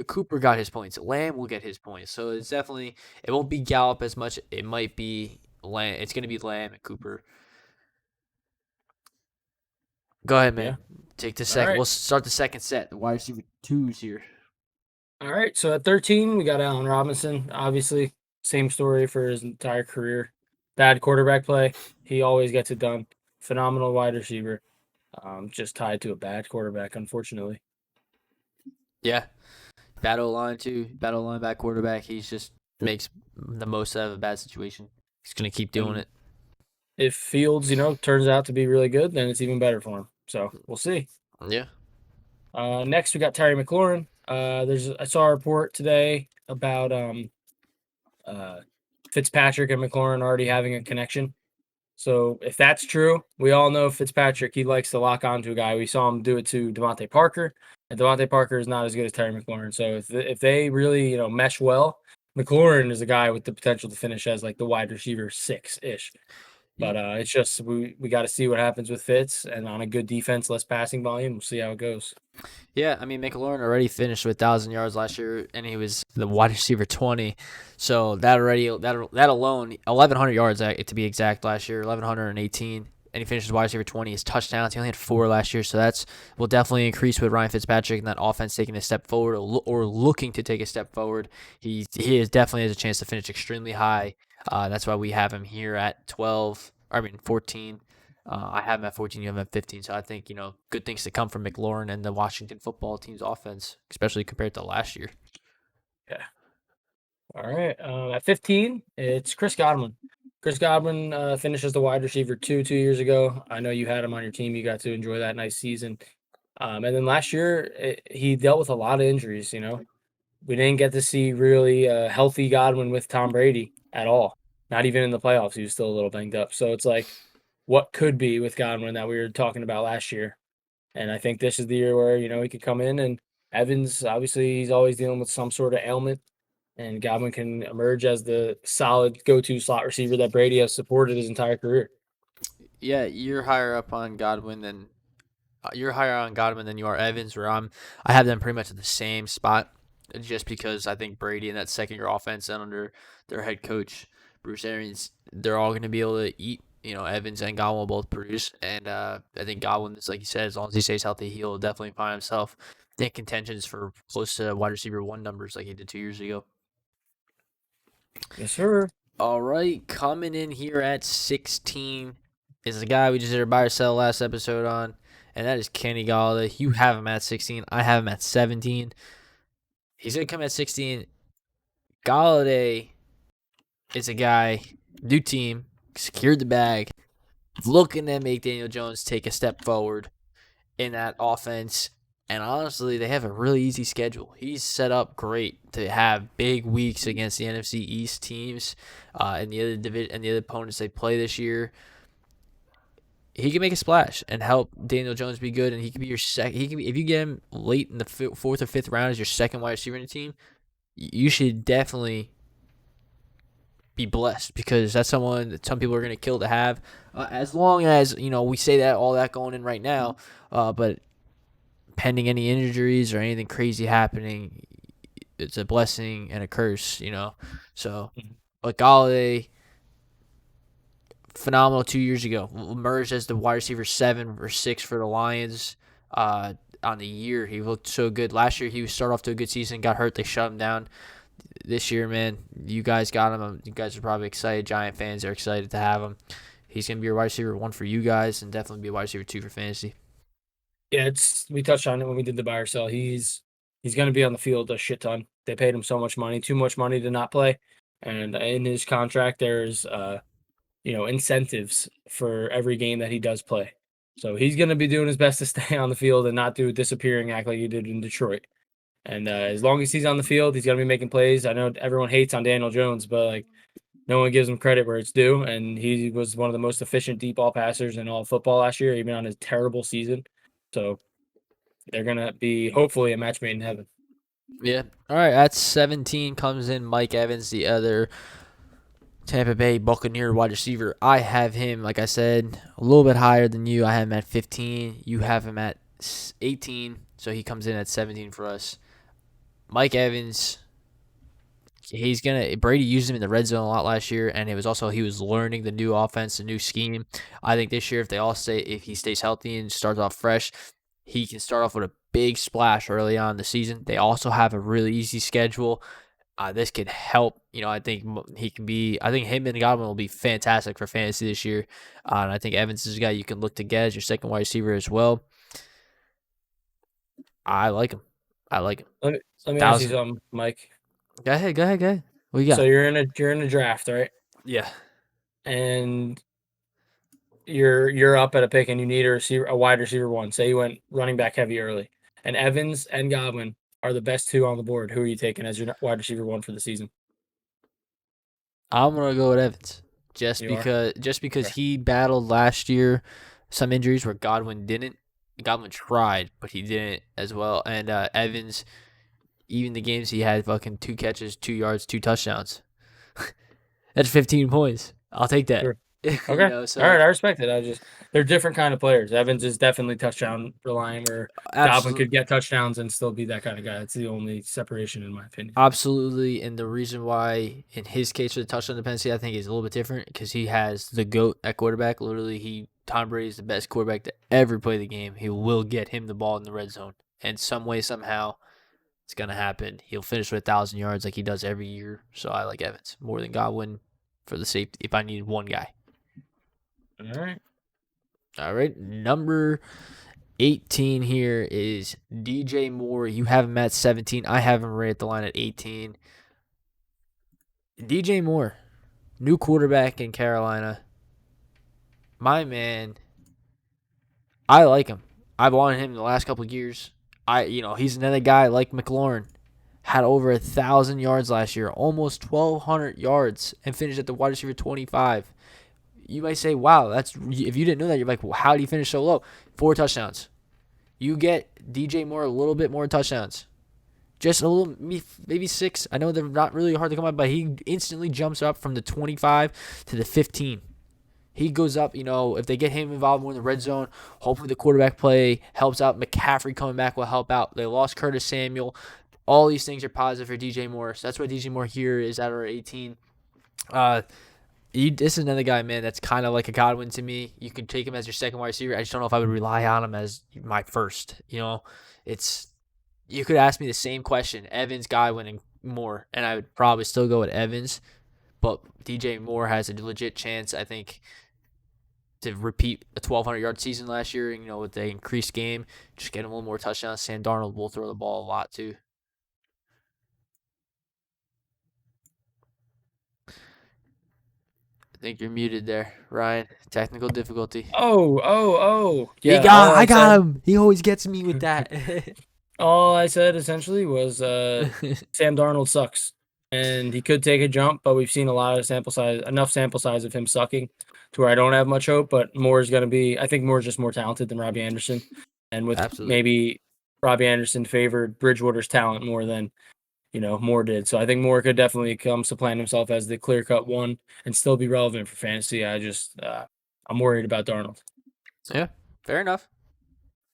S2: Cooper got his points. Lamb will get his points. So it's definitely, it won't be Gallup as much. It might be Lamb. It's going to be Lamb and Cooper. Go ahead, man.
S3: Yeah.
S2: Take the second.
S3: Right.
S2: We'll start the second set. The wide receiver 2s here.
S3: All right. So at 13, we got Allen Robinson. Obviously, same story for his entire career. Bad quarterback play. He always gets it done. Phenomenal wide receiver. Just tied to a bad quarterback, unfortunately.
S2: Yeah. Bad O-line, too. Bad O-line, bad quarterback. He just makes the most out of a bad situation. He's going to keep doing it.
S3: If Fields, turns out to be really good, then it's even better for him. So we'll see.
S2: Yeah.
S3: Next, we got Terry McLaurin. I saw a report today about Fitzpatrick and McLaurin already having a connection. So if that's true, we all know Fitzpatrick, he likes to lock onto a guy. We saw him do it to Devonta Parker, and Devonta Parker is not as good as Terry McLaurin. So if they really mesh well, McLaurin is a guy with the potential to finish as like the wide receiver 6-ish. But it's just we got to see what happens with Fitz, and on a good defense, less passing volume, we'll see how it goes.
S2: Yeah, I mean, McLaurin already finished with 1,000 yards last year, and he was the wide receiver 20. So that alone, 1,100 yards to be exact last year, 1,118, and he finished as wide receiver 20. His touchdowns, he only had 4 last year, so that's will definitely increase with Ryan Fitzpatrick and that offense taking a step forward or looking to take a step forward. He definitely has a chance to finish extremely high. That's why we have him here at 14. I have him at 14, you have him at 15. So I think, good things to come from McLaurin and the Washington football team's offense, especially compared to last year.
S3: Yeah. All right. At 15, it's Chris Godwin. Chris Godwin finished as the wide receiver 2 years ago. I know you had him on your team. You got to enjoy that nice season. And then last year, he dealt with a lot of injuries, We didn't get to see really healthy Godwin with Tom Brady at all. Not even in the playoffs. He was still a little banged up. So it's like, what could be with Godwin that we were talking about last year? And I think this is the year where, he could come in, and Evans, obviously, he's always dealing with some sort of ailment, and Godwin can emerge as the solid go-to slot receiver that Brady has supported his entire career.
S2: Yeah, you're higher on Godwin than you are Evans, where I have them pretty much at the same spot, just because I think Brady and that second-year offense and under their head coach Bruce Arians, they're all going to be able to eat. Evans and Godwin will both produce, and I think Godwin, like you said, as long as he stays healthy, he'll definitely find himself in contentions for close to wide receiver 1 numbers like he did 2 years ago.
S3: Yes, sir.
S2: All right, coming in here at 16 is the guy we just did our buy or sell last episode on, and that is Kenny Golladay. You have him at 16. I have him at 17. He's going to come at 16. Golladay is a guy, new team, secured the bag, looking to make Daniel Jones take a step forward in that offense. And honestly, they have a really easy schedule. He's set up great to have big weeks against the NFC East teams and the other division and the other opponents they play this year. He can make a splash and help Daniel Jones be good, and he can be your second. He can be, if you get him late in the 4th or 5th round as your second wide receiver in the team, you should definitely be blessed, because that's someone that some people are going to kill to have, as long as we say that all that going in right now, but pending any injuries or anything crazy happening, it's a blessing and a curse, so but Golladay, phenomenal 2 years ago, emerged as the wide receiver 7 or 6 for the Lions on the year. He looked so good last year. He started off to a good season, got hurt, they shut him down. This year, man, you guys got him. You guys are probably excited. Giant fans are excited to have him. He's going to be your wide receiver 1 for you guys, and definitely be a wide receiver 2 for fantasy.
S3: Yeah, we touched on it when we did the buy or sell. He's going to be on the field a shit ton. They paid him so much money, too much money to not play. And in his contract, there's incentives for every game that he does play. So he's going to be doing his best to stay on the field and not do a disappearing act like he did in Detroit. And as long as he's on the field, he's going to be making plays. I know everyone hates on Daniel Jones, but like no one gives him credit where it's due. And he was one of the most efficient deep ball passers in all of football last year, even on his terrible season. So they're going to be hopefully a match made in heaven.
S2: Yeah. All right. At 17 comes in Mike Evans, the other Tampa Bay Buccaneer wide receiver. I have him, like I said, a little bit higher than you. I have him at 15. You have him at 18. So he comes in at 17 for us. Mike Evans, Brady used him in the red zone a lot last year, and it was also he was learning the new offense, the new scheme. I think this year, if he stays healthy and starts off fresh, he can start off with a big splash early on in the season. They also have a really easy schedule. This could help. I think him and Godwin will be fantastic for fantasy this year. And I think Evans is a guy you can look to get as your second wide receiver as well. I like him.
S3: Let me ask you something, Mike.
S2: Go ahead. What you got?
S3: So you're in a draft, right?
S2: Yeah.
S3: And you're up at a pick and you need a wide receiver one. Say you went running back heavy early. And Evans and Godwin are the best two on the board. Who are you taking as your wide receiver one for the season?
S2: I'm gonna go with Evans. Just because he battled last year some injuries where Godwin didn't. Godwin tried, but he didn't as well. And Evans, even the games he had fucking 2 catches, 2 yards, 2 touchdowns. That's 15 points. I'll take that.
S3: Sure. Okay. All right, I respect it. They're different kind of players. Evans is definitely touchdown relying, where Godwin could get touchdowns and still be that kind of guy. That's the only separation in my opinion.
S2: Absolutely, and the reason why in his case for the touchdown dependency, I think is a little bit different because he has the GOAT at quarterback. Literally, Tom Brady is the best quarterback to ever play the game. He will get him the ball in the red zone, and some way, somehow, it's gonna happen. He'll finish with 1,000 yards like he does every year. So I like Evans more than Godwin for the safety. If I needed one guy. All right. Number 18 here is DJ Moore. You have him at 17. I have him right at the line at 18. DJ Moore, new quarterback in Carolina. My man, I like him. I've wanted him the last couple of years. He's another guy like Mclaurin. Had over 1,000 yards last year, almost 1,200 yards, and finished at the wide receiver 25. You might say, wow, if you didn't know that, you're like, well, how did he finish so low? 4 touchdowns. You get DJ Moore a little bit more touchdowns. Just a little, maybe 6. I know they're not really hard to come by, but he instantly jumps up from the 25 to the 15. He goes up, if they get him involved more in the red zone, hopefully the quarterback play helps out. McCaffrey coming back will help out. They lost Curtis Samuel. All these things are positive for DJ Moore. So that's why DJ Moore here is at our 18. This is another guy, man, that's kind of like a Godwin to me. You could take him as your second wide receiver. I just don't know if I would rely on him as my first. You could ask me the same question, Evans, Godwin, and Moore, and I would probably still go with Evans. But DJ Moore has a legit chance, I think, to repeat a 1,200-yard season last year. With the increased game, just get him a little more touchdowns. Sam Darnold will throw the ball a lot too. I think you're muted there, Ryan. Technical difficulty.
S3: Oh. Yeah,
S2: I got him. He always gets me with that.
S3: All I said essentially was Sam Darnold sucks. And he could take a jump, but we've seen enough sample size of him sucking to where I don't have much hope. But Moore is going to be, I think Moore is just more talented than Robbie Anderson. And with maybe Robbie Anderson favored Bridgewater's talent more than Moore did. So I think Moore could definitely supplant himself as the clear-cut one and still be relevant for fantasy. I'm worried about Darnold.
S2: Yeah, fair enough.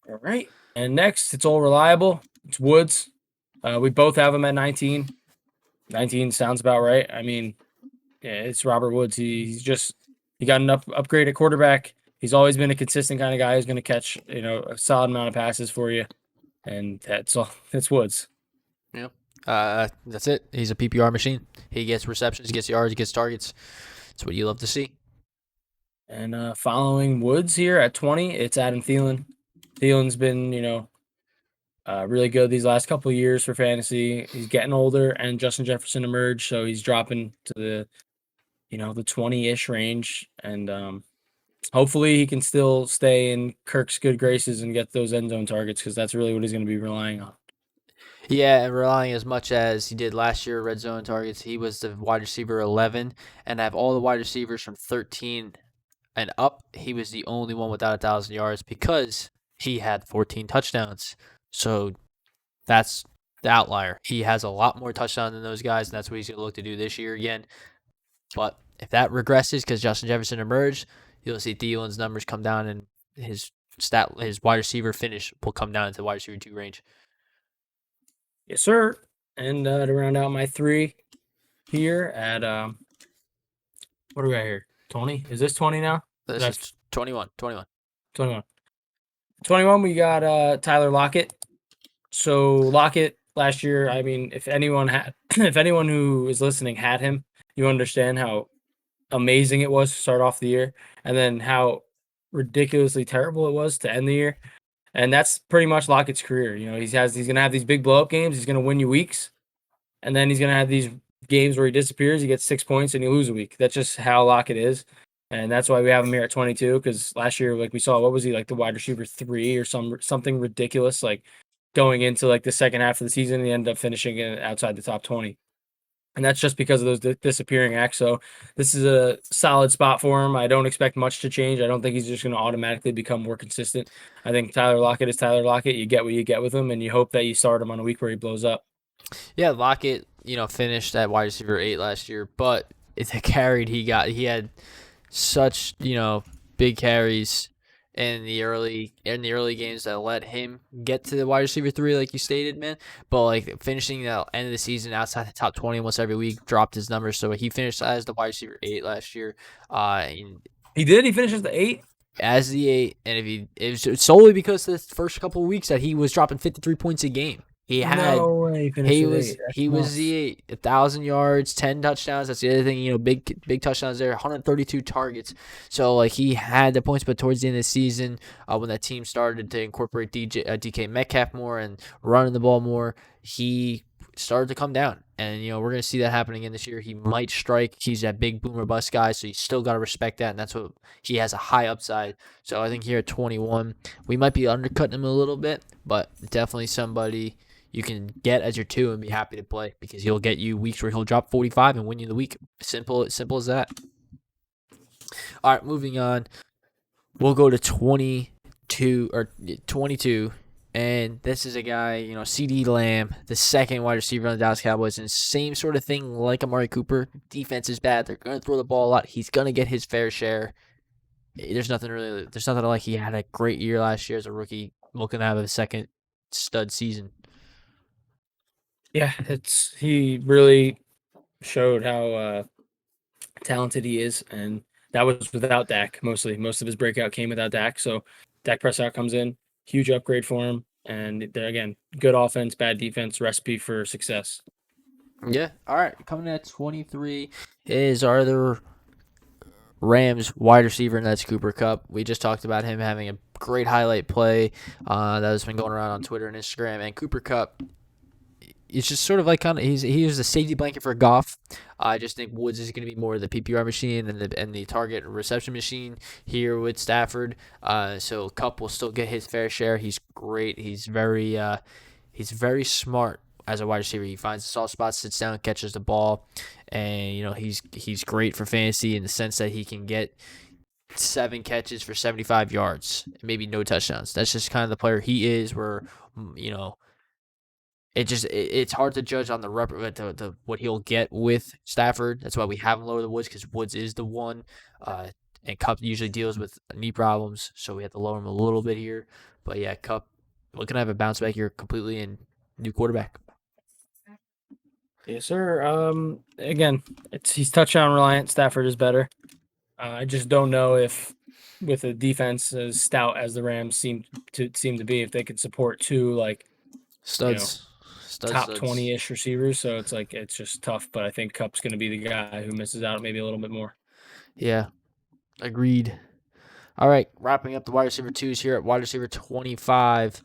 S3: All right. And next, it's all reliable. It's Woods. We both have him at 19. 19 sounds about right. I mean, yeah, it's Robert Woods. He got an upgrade at quarterback. He's always been a consistent kind of guy who's going to catch, a solid amount of passes for you. And that's all. That's Woods.
S2: Yeah. That's it. He's a PPR machine. He gets receptions, he gets yards, he gets targets. That's what you love to see.
S3: And following Woods here at 20, it's Adam Thielan. Thielan's been, really good these last couple of years for fantasy. He's getting older, and Justin Jefferson emerged, so he's dropping to the 20-ish range. And hopefully he can still stay in Kirk's good graces and get those end zone targets because that's really what he's going to be relying on.
S2: Yeah, and relying as much as he did last year red zone targets, he was the wide receiver 11, and have all the wide receivers from 13 and up, he was the only one without 1,000 yards because he had 14 touchdowns. So that's the outlier. He has a lot more touchdowns than those guys, and that's what he's going to look to do this year again. But if that regresses because Justin Jefferson emerged, you'll see Thielen's numbers come down, and his wide receiver finish will come down into the wide receiver 2 range.
S3: Yes, sir. And to round out my 3 here at what do we got here? 20? Is this 20 now?
S2: This is 21.
S3: 21, we got Tyler Lockett. So Lockett last year, I mean, if anyone who is listening had him, you understand how amazing it was to start off the year, and then how ridiculously terrible it was to end the year. And that's pretty much Lockett's career. You know, he's gonna have these big blow up games. He's gonna win you weeks, and then he's gonna have these games where he disappears. He gets 6 points and you lose a week. That's just how Lockett is, and that's why we have him here at 22. Because last year, like we saw, what was he, like the wide receiver 3 or something ridiculous, like going into like the second half of the season, he ended up finishing outside the top 20. And that's just because of those disappearing acts. So this is a solid spot for him. I don't expect much to change. I don't think he's just going to automatically become more consistent. I think Tyler Lockett is Tyler Lockett. You get what you get with him, and you hope that you start him on a week where he blows up.
S2: Yeah, Lockett, finished at wide receiver 8 last year, but the carried he had such, big carries in the early games that let him get to the wide receiver 3, like you stated, man. But like finishing the end of the season outside the top 20 almost every week dropped his numbers. So he finished as the wide receiver 8 last year.
S3: He did. He finished as the 8.
S2: As the 8, and it was solely because the first couple of weeks that he was dropping 53 points a game. He was the 8, 1,000 yards, 10 touchdowns. That's the other thing, big touchdowns there, 132 targets. So like he had the points, but towards the end of the season, when that team started to incorporate DK Metcalf more and running the ball more, he started to come down. And we're gonna see that happening again this year. He might strike. He's that big boomer bust guy, so you still gotta respect that, and that's what he has, a high upside. So I think here at 21, we might be undercutting him a little bit, but definitely somebody you can get as your 2 and be happy to play, because he'll get you weeks where he'll drop 45 and win you the week. Simple as that. All right, moving on. We'll go to 22, and this is a guy, CD Lamb, the second wide receiver on the Dallas Cowboys, and same sort of thing like Amari Cooper. Defense is bad. They're going to throw the ball a lot. He's going to get his fair share. There's nothing like he had a great year last year as a rookie, looking to have a second stud season.
S3: Yeah, he really showed how talented he is, and that was without Dak mostly. Most of his breakout came without Dak, so Dak Prescott comes in, huge upgrade for him, and again, good offense, bad defense, recipe for success.
S2: Yeah, all right, coming at 23 is our other Rams wide receiver, and that's Cooper Kupp. We just talked about him having a great highlight play that has been going around on Twitter and Instagram, and Cooper Kupp, it's just sort of like he was the safety blanket for Goff. I just think Woods is going to be more of the PPR machine and the target reception machine here with Stafford. So Kupp will still get his fair share. He's great. He's very smart as a wide receiver. He finds the soft spot, sits down, catches the ball, and he's great for fantasy in the sense that he can get 7 catches for 75 yards, maybe no touchdowns. That's just kind of the player he is. Where it's hard to judge on the what he'll get with Stafford. That's why we have him lower than Woods, because Woods is the one, and Kupp usually deals with knee problems, so we have to lower him a little bit here. But yeah, Kupp looking to have a bounce back here completely, and new quarterback.
S3: Yes, sir. Again, he's touchdown reliant. Stafford is better. I just don't know if, with a defense as stout as the Rams seem to be, if they could support 2
S2: studs.
S3: Top 20-ish receivers, so it's just tough. But I think Kupp's going to be the guy who misses out maybe a little bit more.
S2: Yeah, agreed. All right, wrapping up the wide receiver 2s here at wide receiver 25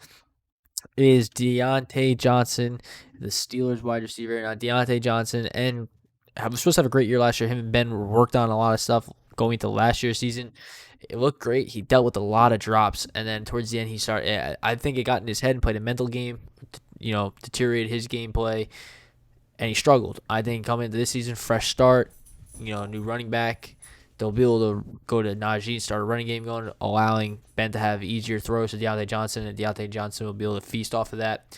S2: is Dionte Johnson, the Steelers wide receiver. Now, Dionte Johnson was supposed to have a great year last year. Him and Ben worked on a lot of stuff going into last year's season. It looked great. He dealt with a lot of drops, and then towards the end, he started. I think it got in his head and played a mental game. deteriorated his gameplay, and he struggled. I think coming into this season, fresh start, new running back, they'll be able to go to Najee and start a running game going, allowing Ben to have easier throws to Dionte Johnson, and Dionte Johnson will be able to feast off of that.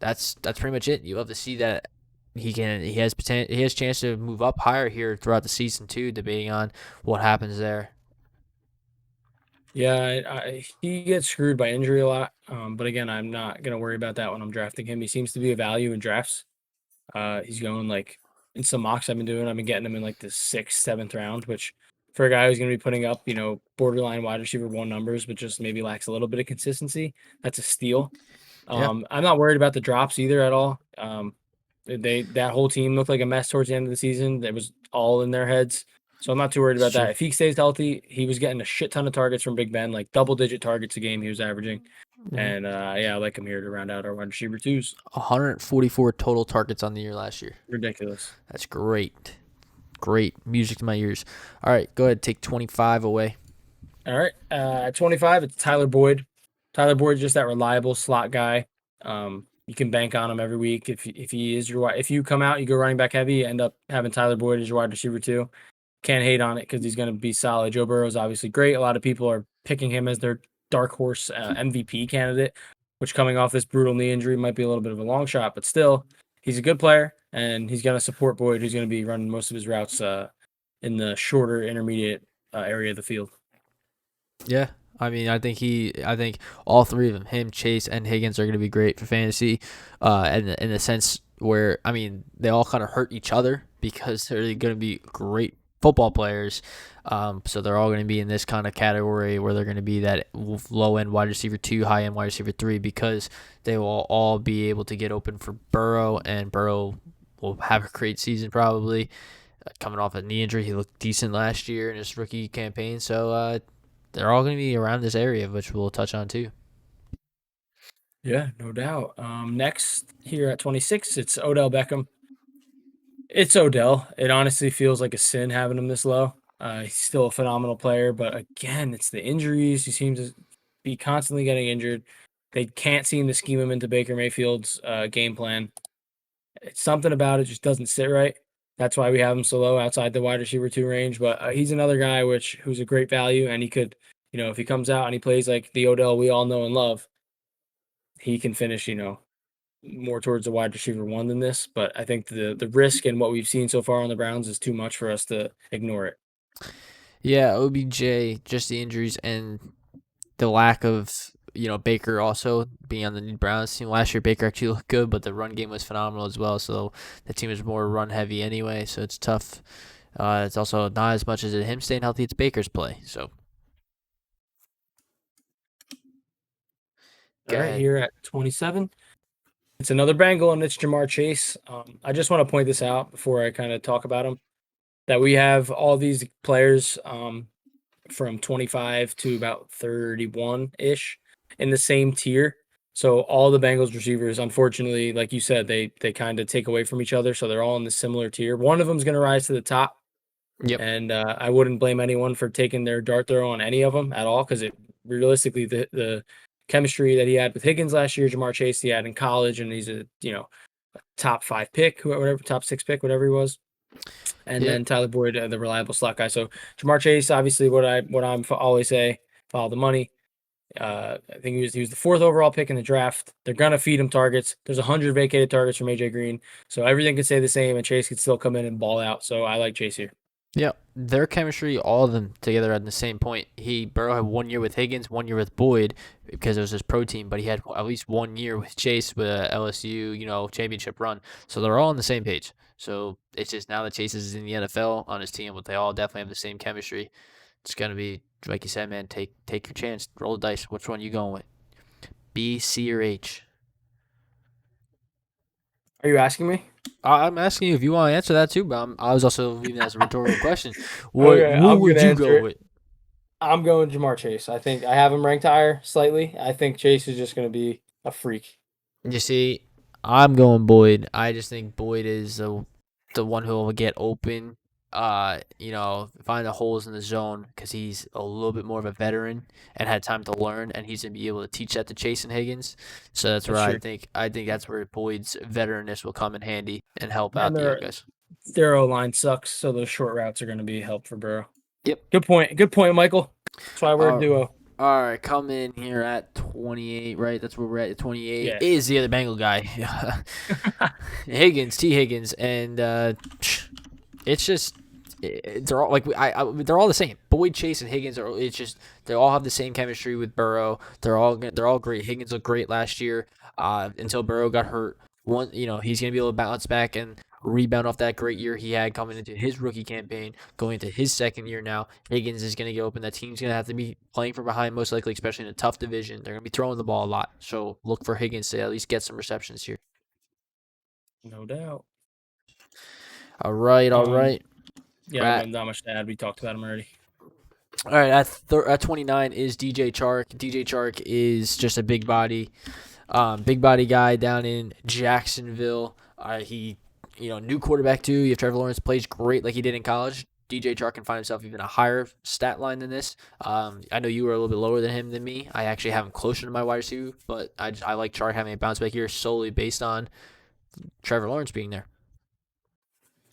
S2: That's pretty much it. You love to see that he has chance to move up higher here throughout the season too, debating on what happens there.
S3: Yeah, he gets screwed by injury a lot. But again, I'm not gonna worry about that when I'm drafting him. He seems to be a value in drafts. He's going like in some mocks I've been doing. I've been getting him in like the 6th, 7th round, which for a guy who's gonna be putting up, borderline wide receiver 1 numbers, but just maybe lacks a little bit of consistency, that's a steal.
S2: Yeah.
S3: I'm not worried about the drops either at all. That whole team looked like a mess towards the end of the season. It was all in their heads. So I'm not too worried about that. If he stays healthy, he was getting a shit ton of targets from Big Ben, like double-digit targets a game he was averaging. And I like him here to round out our wide receiver 2s.
S2: 144 total targets on the year last year.
S3: Ridiculous.
S2: That's great. Great music to my ears. All right, go ahead, take 25 away.
S3: All right, at 25, it's Tyler Boyd. Tyler Boyd is just that reliable slot guy. You can bank on him every week. If he is if you come out, you go running back heavy, you end up having Tyler Boyd as your wide receiver 2. Can't hate on it because he's going to be solid. Joe Burrow is obviously great. A lot of people are picking him as their dark horse MVP candidate, which coming off this brutal knee injury might be a little bit of a long shot, but still, he's a good player, and he's going to support Boyd, who's going to be running most of his routes in the shorter, intermediate area of the field.
S2: Yeah, I mean, I think all three of them, him, Chase, and Higgins, are going to be great for fantasy, in the sense where, I mean, they all kind of hurt each other because they're going to be great football players. So they're all going to be in this kind of category where they're going to be that low-end wide receiver 2, high-end wide receiver 3, because they will all be able to get open for Burrow, and Burrow will have a great season probably. Coming off a knee injury, he looked decent last year in his rookie campaign. So they're all going to be around this area, which we'll touch on too.
S3: Yeah, no doubt. Next here at 26, it's Odell Beckham. It's Odell. It honestly feels like a sin having him this low. He's still a phenomenal player, but again, it's the injuries. He seems to be constantly getting injured. They can't seem to scheme him into Baker Mayfield's game plan. It's something about it just doesn't sit right. That's why we have him so low outside the wide receiver 2 range. But he's another guy who's a great value, and he could, if he comes out and he plays like the Odell we all know and love, he can finish, more towards the wide receiver 1 than this. But I think the risk and what we've seen so far on the Browns is too much for us to ignore it.
S2: Yeah, OBJ, just the injuries and the lack of, Baker also being on the Browns team. Last year, Baker actually looked good, but the run game was phenomenal as well. So the team is more run heavy anyway, so it's tough. It's also not as much as him staying healthy, it's Baker's play. So
S3: All right, here at 27, it's another Bengal, and it's Jamar Chase. I just want to point this out before I kind of talk about him, that we have all these players from 25 to about 31-ish in the same tier. So all the Bengals receivers, unfortunately, like you said, they kind of take away from each other. So they're all in the similar tier. One of them is going to rise to the top.
S2: Yep.
S3: And I wouldn't blame anyone for taking their dart throw on any of them at all, because realistically, the chemistry that he had with Higgins last year, Jamar Chase, he had in college, and he's a top 5 pick, whatever, top 6 pick, whatever he was. And then Tyler Boyd, the reliable slot guy. So Jamar Chase, obviously, what I'm always say, follow the money. I think he was the 4th overall pick in the draft. They're gonna feed him targets. There's 100 vacated targets from AJ Green, so everything can stay the same, and Chase could still come in and ball out. So I like Chase here.
S2: Yeah, their chemistry, all of them together at the same point. Burrow had 1 year with Higgins, 1 year with Boyd because it was his pro team, but he had at least 1 year with Chase with a LSU, championship run. So they're all on the same page. So it's just now that Chase is in the NFL on his team, but they all definitely have the same chemistry. It's gonna be, like you said, man. Take your chance, roll the dice. Which one you going with? B, C, or H?
S3: Are you asking me?
S2: I'm asking you if you want to answer that too, but I was also leaving that as a rhetorical question. What would you go with?
S3: I'm going Jamar Chase. I think I have him ranked higher slightly. I think Chase is just going to be a freak.
S2: You see, I'm going Boyd. I just think Boyd is the one who will get open find the holes in the zone because he's a little bit more of a veteran and had time to learn, and he's gonna be able to teach that to Chase and Higgins. So that's where
S3: true.
S2: I think that's where Boyd's veteranness will come in handy and help out
S3: And
S2: the young guys.
S3: their O-line sucks, so those short routes are going to be help for Burrow.
S2: Yep.
S3: Good point. Good point, Michael. That's why we're a duo.
S2: All right, come in here at 28, right? That's where we're at. 28
S3: Yeah.
S2: is the other Bengal guy, Higgins, and it's just they're all they're all the same. Boyd, Chase, and Higgins are. It's just they all have the same chemistry with Burrow. They're all great. Higgins looked great last year until Burrow got hurt. He's gonna be able to bounce back and rebound off that great year he had coming into his rookie campaign, going into his second year now. Higgins is going to get open. That team's going to have to be playing from behind most likely, especially in a tough division. They're going to be throwing the ball a lot. So look for Higgins to at least get some receptions here.
S3: No doubt.
S2: All right.
S3: Yeah, not much to add. We talked about him already.
S2: All right, at 29 is DJ Chark. DJ Chark is just a big body guy down in Jacksonville. He new quarterback too. You have Trevor Lawrence plays great like he did in college. DJ Chark can find himself even a higher stat line than this. I know you were a little bit lower than me. I actually have him closer to my wide receiver, but I like Chark having a bounce back here solely based on Trevor Lawrence being there.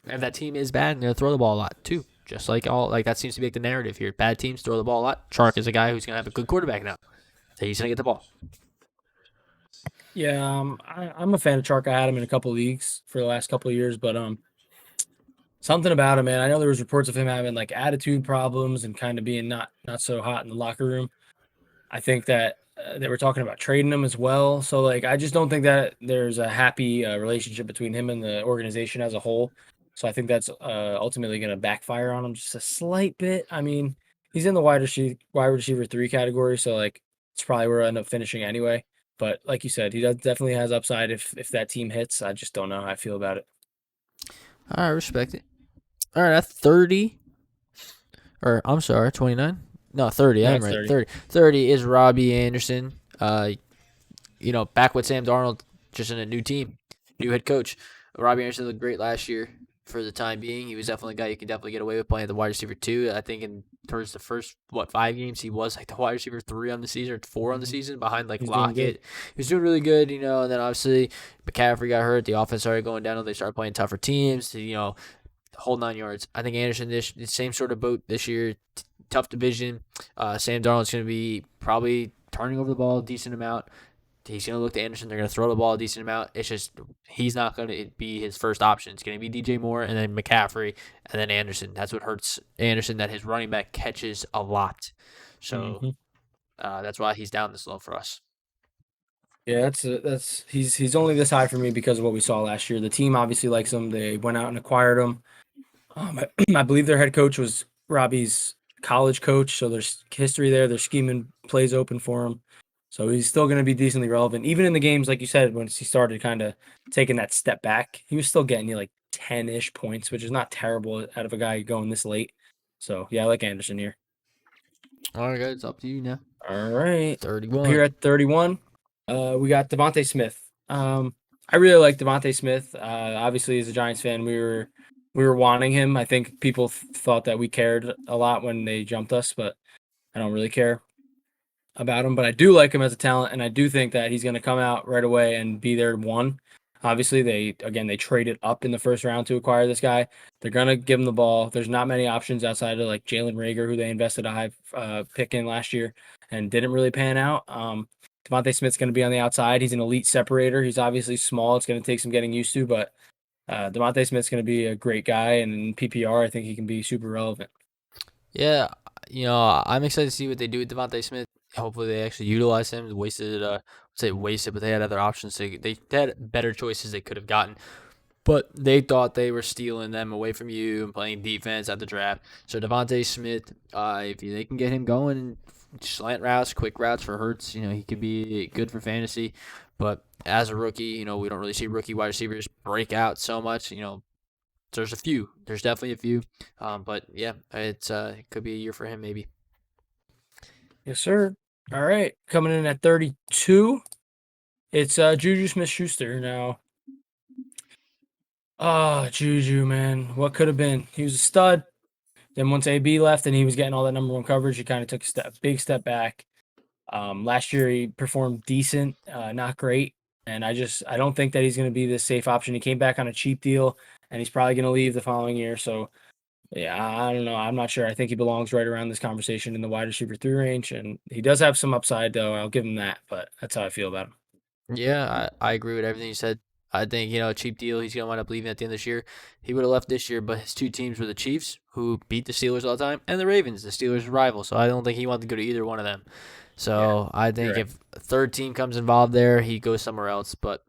S2: And that team is bad and they'll throw the ball a lot too. Just like that seems to be like the narrative here. Bad teams throw the ball a lot. Chark is a guy who's gonna have a good quarterback now. So he's gonna get the ball.
S3: Yeah, I'm a fan of Chark. I had him in a couple leagues for the last couple of years, but something about him, man. I know there was reports of him having like attitude problems and kind of being not so hot in the locker room. I think that they were talking about trading him as well. So like, I just don't think that there's a happy relationship between him and the organization as a whole. So I think that's ultimately going to backfire on him just a slight bit. I mean, he's in the wide receiver 3 category, so like it's probably where I end up finishing anyway. But like you said, he definitely has upside if that team hits. I just don't know how I feel about it.
S2: I respect it. All right, at 30, or I'm sorry, 29. No, 30.
S3: No,
S2: I'm
S3: it's
S2: right.
S3: 30.
S2: 30 is Robbie Anderson. Back with Sam Darnold, just in a new team, new head coach. Robbie Anderson looked great last year. For the time being, he was definitely a guy you can definitely get away with playing the wide receiver 2. I think towards the first 5 games, he was like the wide receiver 3 on the season or 4 on the season behind like Lockett. He was doing really good, and then obviously McCaffrey got hurt. The offense started going down. They started playing tougher teams. Whole 9 yards. I think Anderson the same sort of boat this year. Tough division. Sam Darnold's going to be probably turning over the ball a decent amount. He's going to look to Anderson. They're going to throw the ball a decent amount. It's just he's not going to be his first option. It's going to be DJ Moore and then McCaffrey and then Anderson. That's what hurts Anderson, that his running back catches a lot. So that's why he's down this low for us.
S3: Yeah, he's only this high for me because of what we saw last year. The team obviously likes him. They went out and acquired him. I believe their head coach was Robbie's college coach, so there's history there. They're scheming plays open for him. So he's still going to be decently relevant. Even in the games, like you said, once he started kind of taking that step back, he was still getting you like 10-ish points, which is not terrible out of a guy going this late. So, yeah, I like Anderson here.
S2: All right, guys, up to you now.
S3: All right.
S2: 31.
S3: Here at 31, we got Devonta Smith. I really like Devonta Smith. Obviously, as a Giants fan, we were wanting him. I think people thought that we cared a lot when they jumped us, but I don't really care about him, but I do like him as a talent, and I do think that he's going to come out right away and be their one. Obviously, they traded up in the first round to acquire this guy. They're going to give him the ball. There's not many options outside of like Jalen Reagor, who they invested a high pick in last year and didn't really pan out. Devonta Smith's going to be on the outside. He's an elite separator. He's obviously small. It's going to take some getting used to, but Devonta Smith's going to be a great guy, and in PPR, I think he can be super relevant.
S2: Yeah, I'm excited to see what they do with Devonta Smith. Hopefully they actually utilize him. But they had other options. They had better choices they could have gotten. But they thought they were stealing them away from you and playing defense at the draft. So Devonta Smith, if they can get him going and slant routes, quick routes for Hurts, he could be good for fantasy. But as a rookie, we don't really see rookie wide receivers break out so much. There's a few. There's definitely a few. But yeah, it could be a year for him maybe.
S3: Yes, sir. All right, coming in at 32, it's Juju Smith-Schuster. Now, Oh, Juju, man. What could have been? He was a stud. Then once AB left and he was getting all that number one coverage, he kind of took a big step back. Last year he performed decent, not great. And I don't think that he's going to be the safe option. He came back on a cheap deal and he's probably going to leave the following year. So yeah, I don't know. I'm not sure. I think he belongs right around this conversation in the wide receiver 3 range. And he does have some upside though. I'll give him that, but that's how I feel about him.
S2: Yeah, I agree with everything you said. I think, a cheap deal, he's going to wind up leaving at the end of this year. He would have left this year, but his two teams were the Chiefs, who beat the Steelers all the time, and the Ravens, the Steelers' rival. So I don't think he wanted to go to either one of them. So I think if a third team comes involved there, he goes somewhere else. But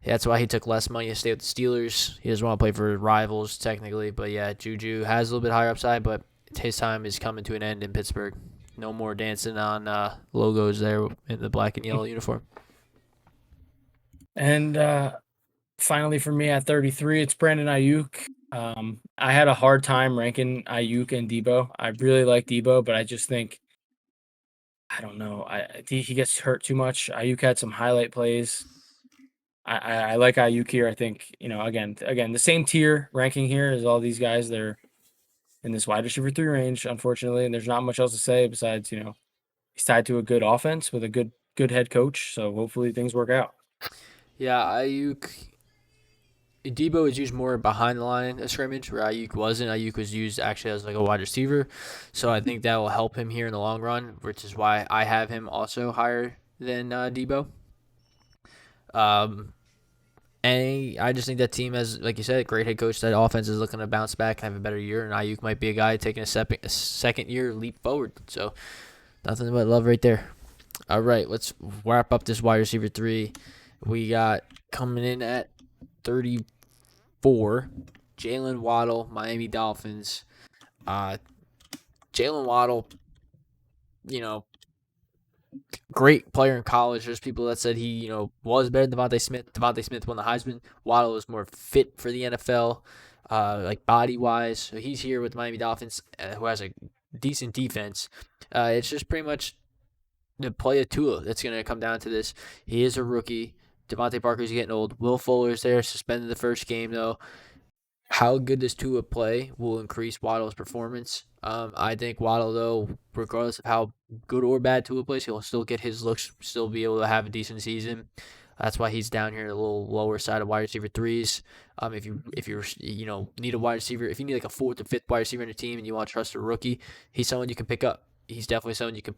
S2: that's why he took less money to stay with the Steelers. He doesn't want to play for rivals, technically. But yeah, Juju has a little bit higher upside, but his time is coming to an end in Pittsburgh. No more dancing on logos there in the black and yellow uniform.
S3: And finally, for me at 33, it's Brandon Aiyuk. I had a hard time ranking Aiyuk and Debo. I really like Debo, but I just think, I don't know. He gets hurt too much. Aiyuk had some highlight plays. I like Aiyuk here. I think, again, the same tier ranking here as all these guys. They're in this wide receiver 3 range, unfortunately, and there's not much else to say besides, he's tied to a good offense with a good head coach. So hopefully things work out.
S2: Yeah, Debo was used more behind the line of scrimmage, where Aiyuk wasn't. Aiyuk was used actually as like a wide receiver, so I think that will help him here in the long run, which is why I have him also higher than Debo. And I just think that team has, like you said, a great head coach. That offense is looking to bounce back and have a better year, and Aiyuk might be a guy taking a second year leap forward. So nothing but love right there. All right, let's wrap up this wide receiver 3. We got coming in at 34, Jalen Waddle, Miami Dolphins. Jalen Waddle, great player in college. There's people that said he, was better than Devonta Smith. Devonta Smith won the Heisman. Waddle was more fit for the NFL, like body-wise. So he's here with the Miami Dolphins, who has a decent defense. It's just pretty much the play of Tua that's going to come down to this. He is a rookie. Devontae Parker's getting old. Will Fuller's there, suspended the first game, though. How good does Tua play will increase Waddle's performance. I think Waddle, though, regardless of how good or bad Tua plays, he'll still get his looks, still be able to have a decent season. That's why he's down here a little lower side of wide receiver 3s. If you need a wide receiver, if you need like a 4th or 5th wide receiver in a team and you want to trust a rookie, he's someone you can pick up. He's definitely someone you can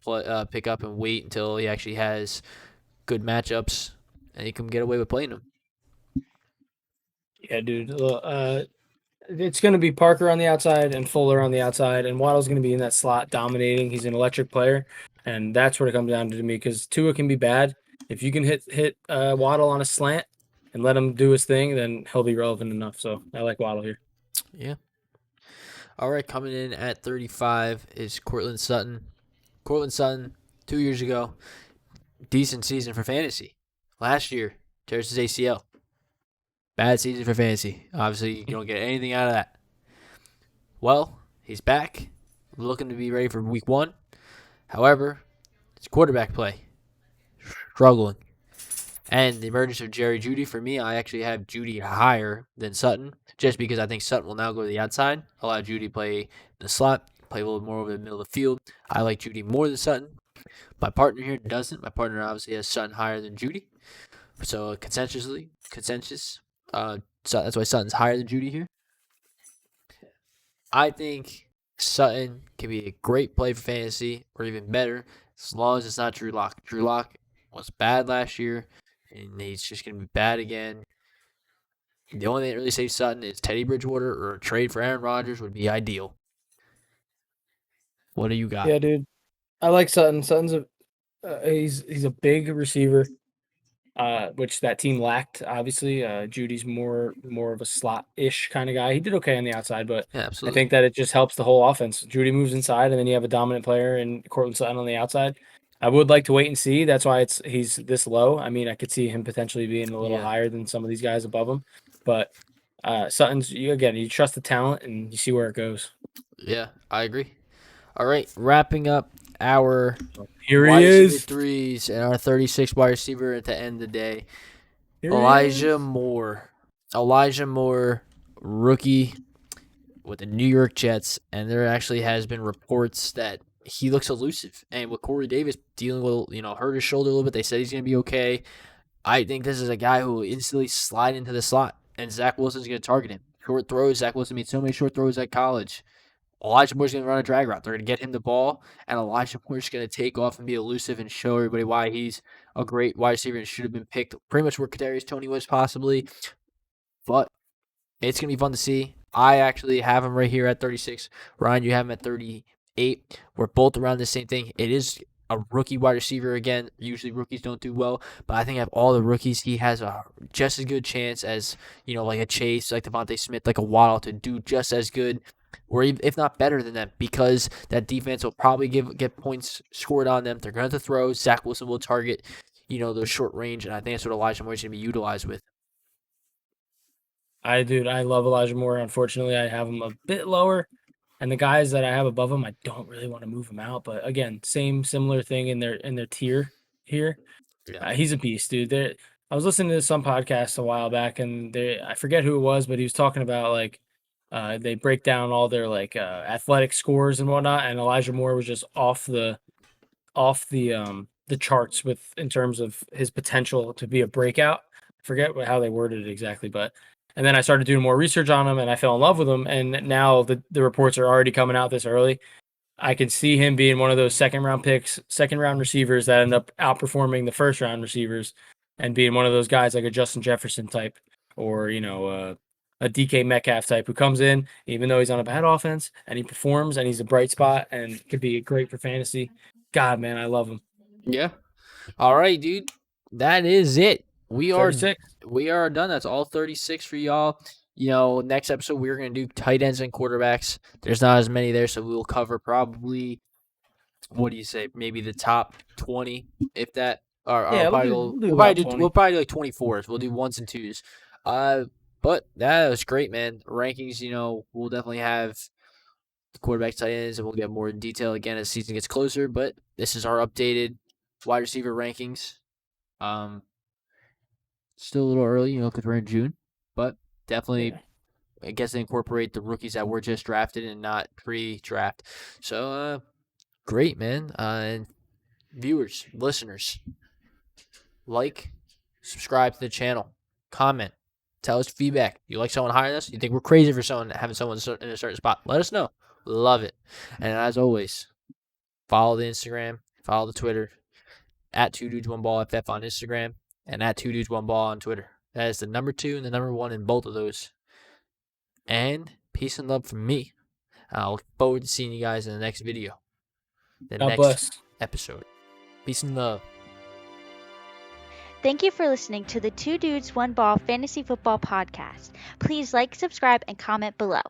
S2: pick up and wait until he actually has good matchups, and you can get away with playing him.
S3: Yeah, dude. It's going to be Parker on the outside and Fuller on the outside, and Waddle's going to be in that slot dominating. He's an electric player, and that's what it comes down to me, because Tua can be bad. If you can hit Waddle on a slant and let him do his thing, then he'll be relevant enough. So I like Waddle here.
S2: Yeah. All right, coming in at 35 is Courtland Sutton. Courtland Sutton, 2 years ago, decent season for fantasy. Last year, tears his ACL. Bad season for fantasy. Obviously, you don't get anything out of that. Well, he's back, looking to be ready for week 1. However, it's quarterback play. Struggling. And the emergence of Jerry Jeudy, for me, I actually have Jeudy higher than Sutton, just because I think Sutton will now go to the outside, allow Jeudy to play in the slot, play a little more over the middle of the field. I like Jeudy more than Sutton. My partner here doesn't. My partner obviously has Sutton higher than Jeudy. So consensus. So that's why Sutton's higher than Jeudy here. I think Sutton can be a great play for fantasy, or even better, as long as it's not Drew Lock. Drew Lock was bad last year, and he's just going to be bad again. The only thing that really saves Sutton is Teddy Bridgewater, or a trade for Aaron Rodgers would be ideal. What do you got?
S3: Yeah, dude. I like Sutton. Sutton's he's a big receiver, which that team lacked. Obviously, Judy's more of a slot-ish kind of guy. He did okay on the outside, but
S2: Yeah,
S3: I think that it just helps the whole offense. Judy moves inside, and then you have a dominant player in Courtland Sutton on the outside. I would like to wait and see. That's why he's this low. I mean, I could see him potentially being a little higher than some of these guys above him, but Sutton's you trust the talent and you see where it goes.
S2: Yeah, I agree. All right, wrapping up our
S3: Here
S2: wide
S3: he
S2: receiver
S3: is.
S2: 3s and our 36 wide receiver at the end of the day. Elijah Moore, Elijah Moore, rookie with the New York Jets, and there actually has been reports that he looks elusive. And with Corey Davis dealing with, hurt his shoulder a little bit, they said he's going to be okay. I think this is a guy who will instantly slide into the slot, and Zach Wilson's going to target him. Short throws. Zach Wilson made so many short throws at college. Elijah Moore's going to run a drag route. They're going to get him the ball, and Elijah Moore's going to take off and be elusive and show everybody why he's a great wide receiver and should have been picked pretty much where Kadarius Toney was possibly. But it's going to be fun to see. I actually have him right here at 36. Ryan, you have him at 38. We're both around the same thing. It is a rookie wide receiver again. Usually rookies don't do well, but I think of all the rookies, he has a just as good chance as, like a Chase, like Devonta Smith, like a Waddle to do just as good, or if not better than them, because that defense will probably get points scored on them. They're going to have to throw. Zach Wilson will target, the short range, and I think that's what Elijah Moore is going to be utilized with.
S3: I love Elijah Moore. Unfortunately, I have him a bit lower. And the guys that I have above him, I don't really want to move him out. But again, similar thing in their tier here.
S2: Yeah.
S3: He's a beast, dude. I was listening to some podcast a while back, and I forget who it was, but he was talking about they break down all their athletic scores and whatnot, and Elijah Moore was just off the charts in terms of his potential to be a breakout. I forget how they worded it exactly, but. And then I started doing more research on him, and I fell in love with him. And now the reports are already coming out this early. I can see him being one of those second-round receivers that end up outperforming the first-round receivers and being one of those guys like a Justin Jefferson type or, a DK Metcalf type who comes in, even though he's on a bad offense, and he performs, and he's a bright spot and could be great for fantasy. God, man, I love him.
S2: Yeah. All right, dude. That is it. We are
S3: 36.
S2: We are done. That's all 36 for y'all. Next episode we're going to do tight ends and quarterbacks. There's not as many there, so we will cover probably, what do you say, maybe the top 20, if that.
S3: We'll
S2: probably do like 24s. We'll do ones and twos. But that was great, man. Rankings, we'll definitely have the quarterback, tight ends, and we'll get more in detail again as the season gets closer. But this is our updated wide receiver rankings. Still a little early, because we're in June, but definitely, I guess they incorporate the rookies that were just drafted and not pre-draft. So, great, man. And viewers, listeners, subscribe to the channel, comment, tell us feedback. You like someone higher than us? You think we're crazy for having someone in a certain spot? Let us know. Love it. And as always, follow the Instagram, follow the Twitter, at 2dudes1ballff on Instagram. And at 2dudes1ball on Twitter. That is the number 2 and the number 1 in both of those. And peace and love from me. I look forward to seeing you guys in the next video.
S3: God bless.
S2: Episode. Peace and love.
S4: Thank you for listening to the 2 Dudes 1 Ball Fantasy Football Podcast. Please like, subscribe, and comment below.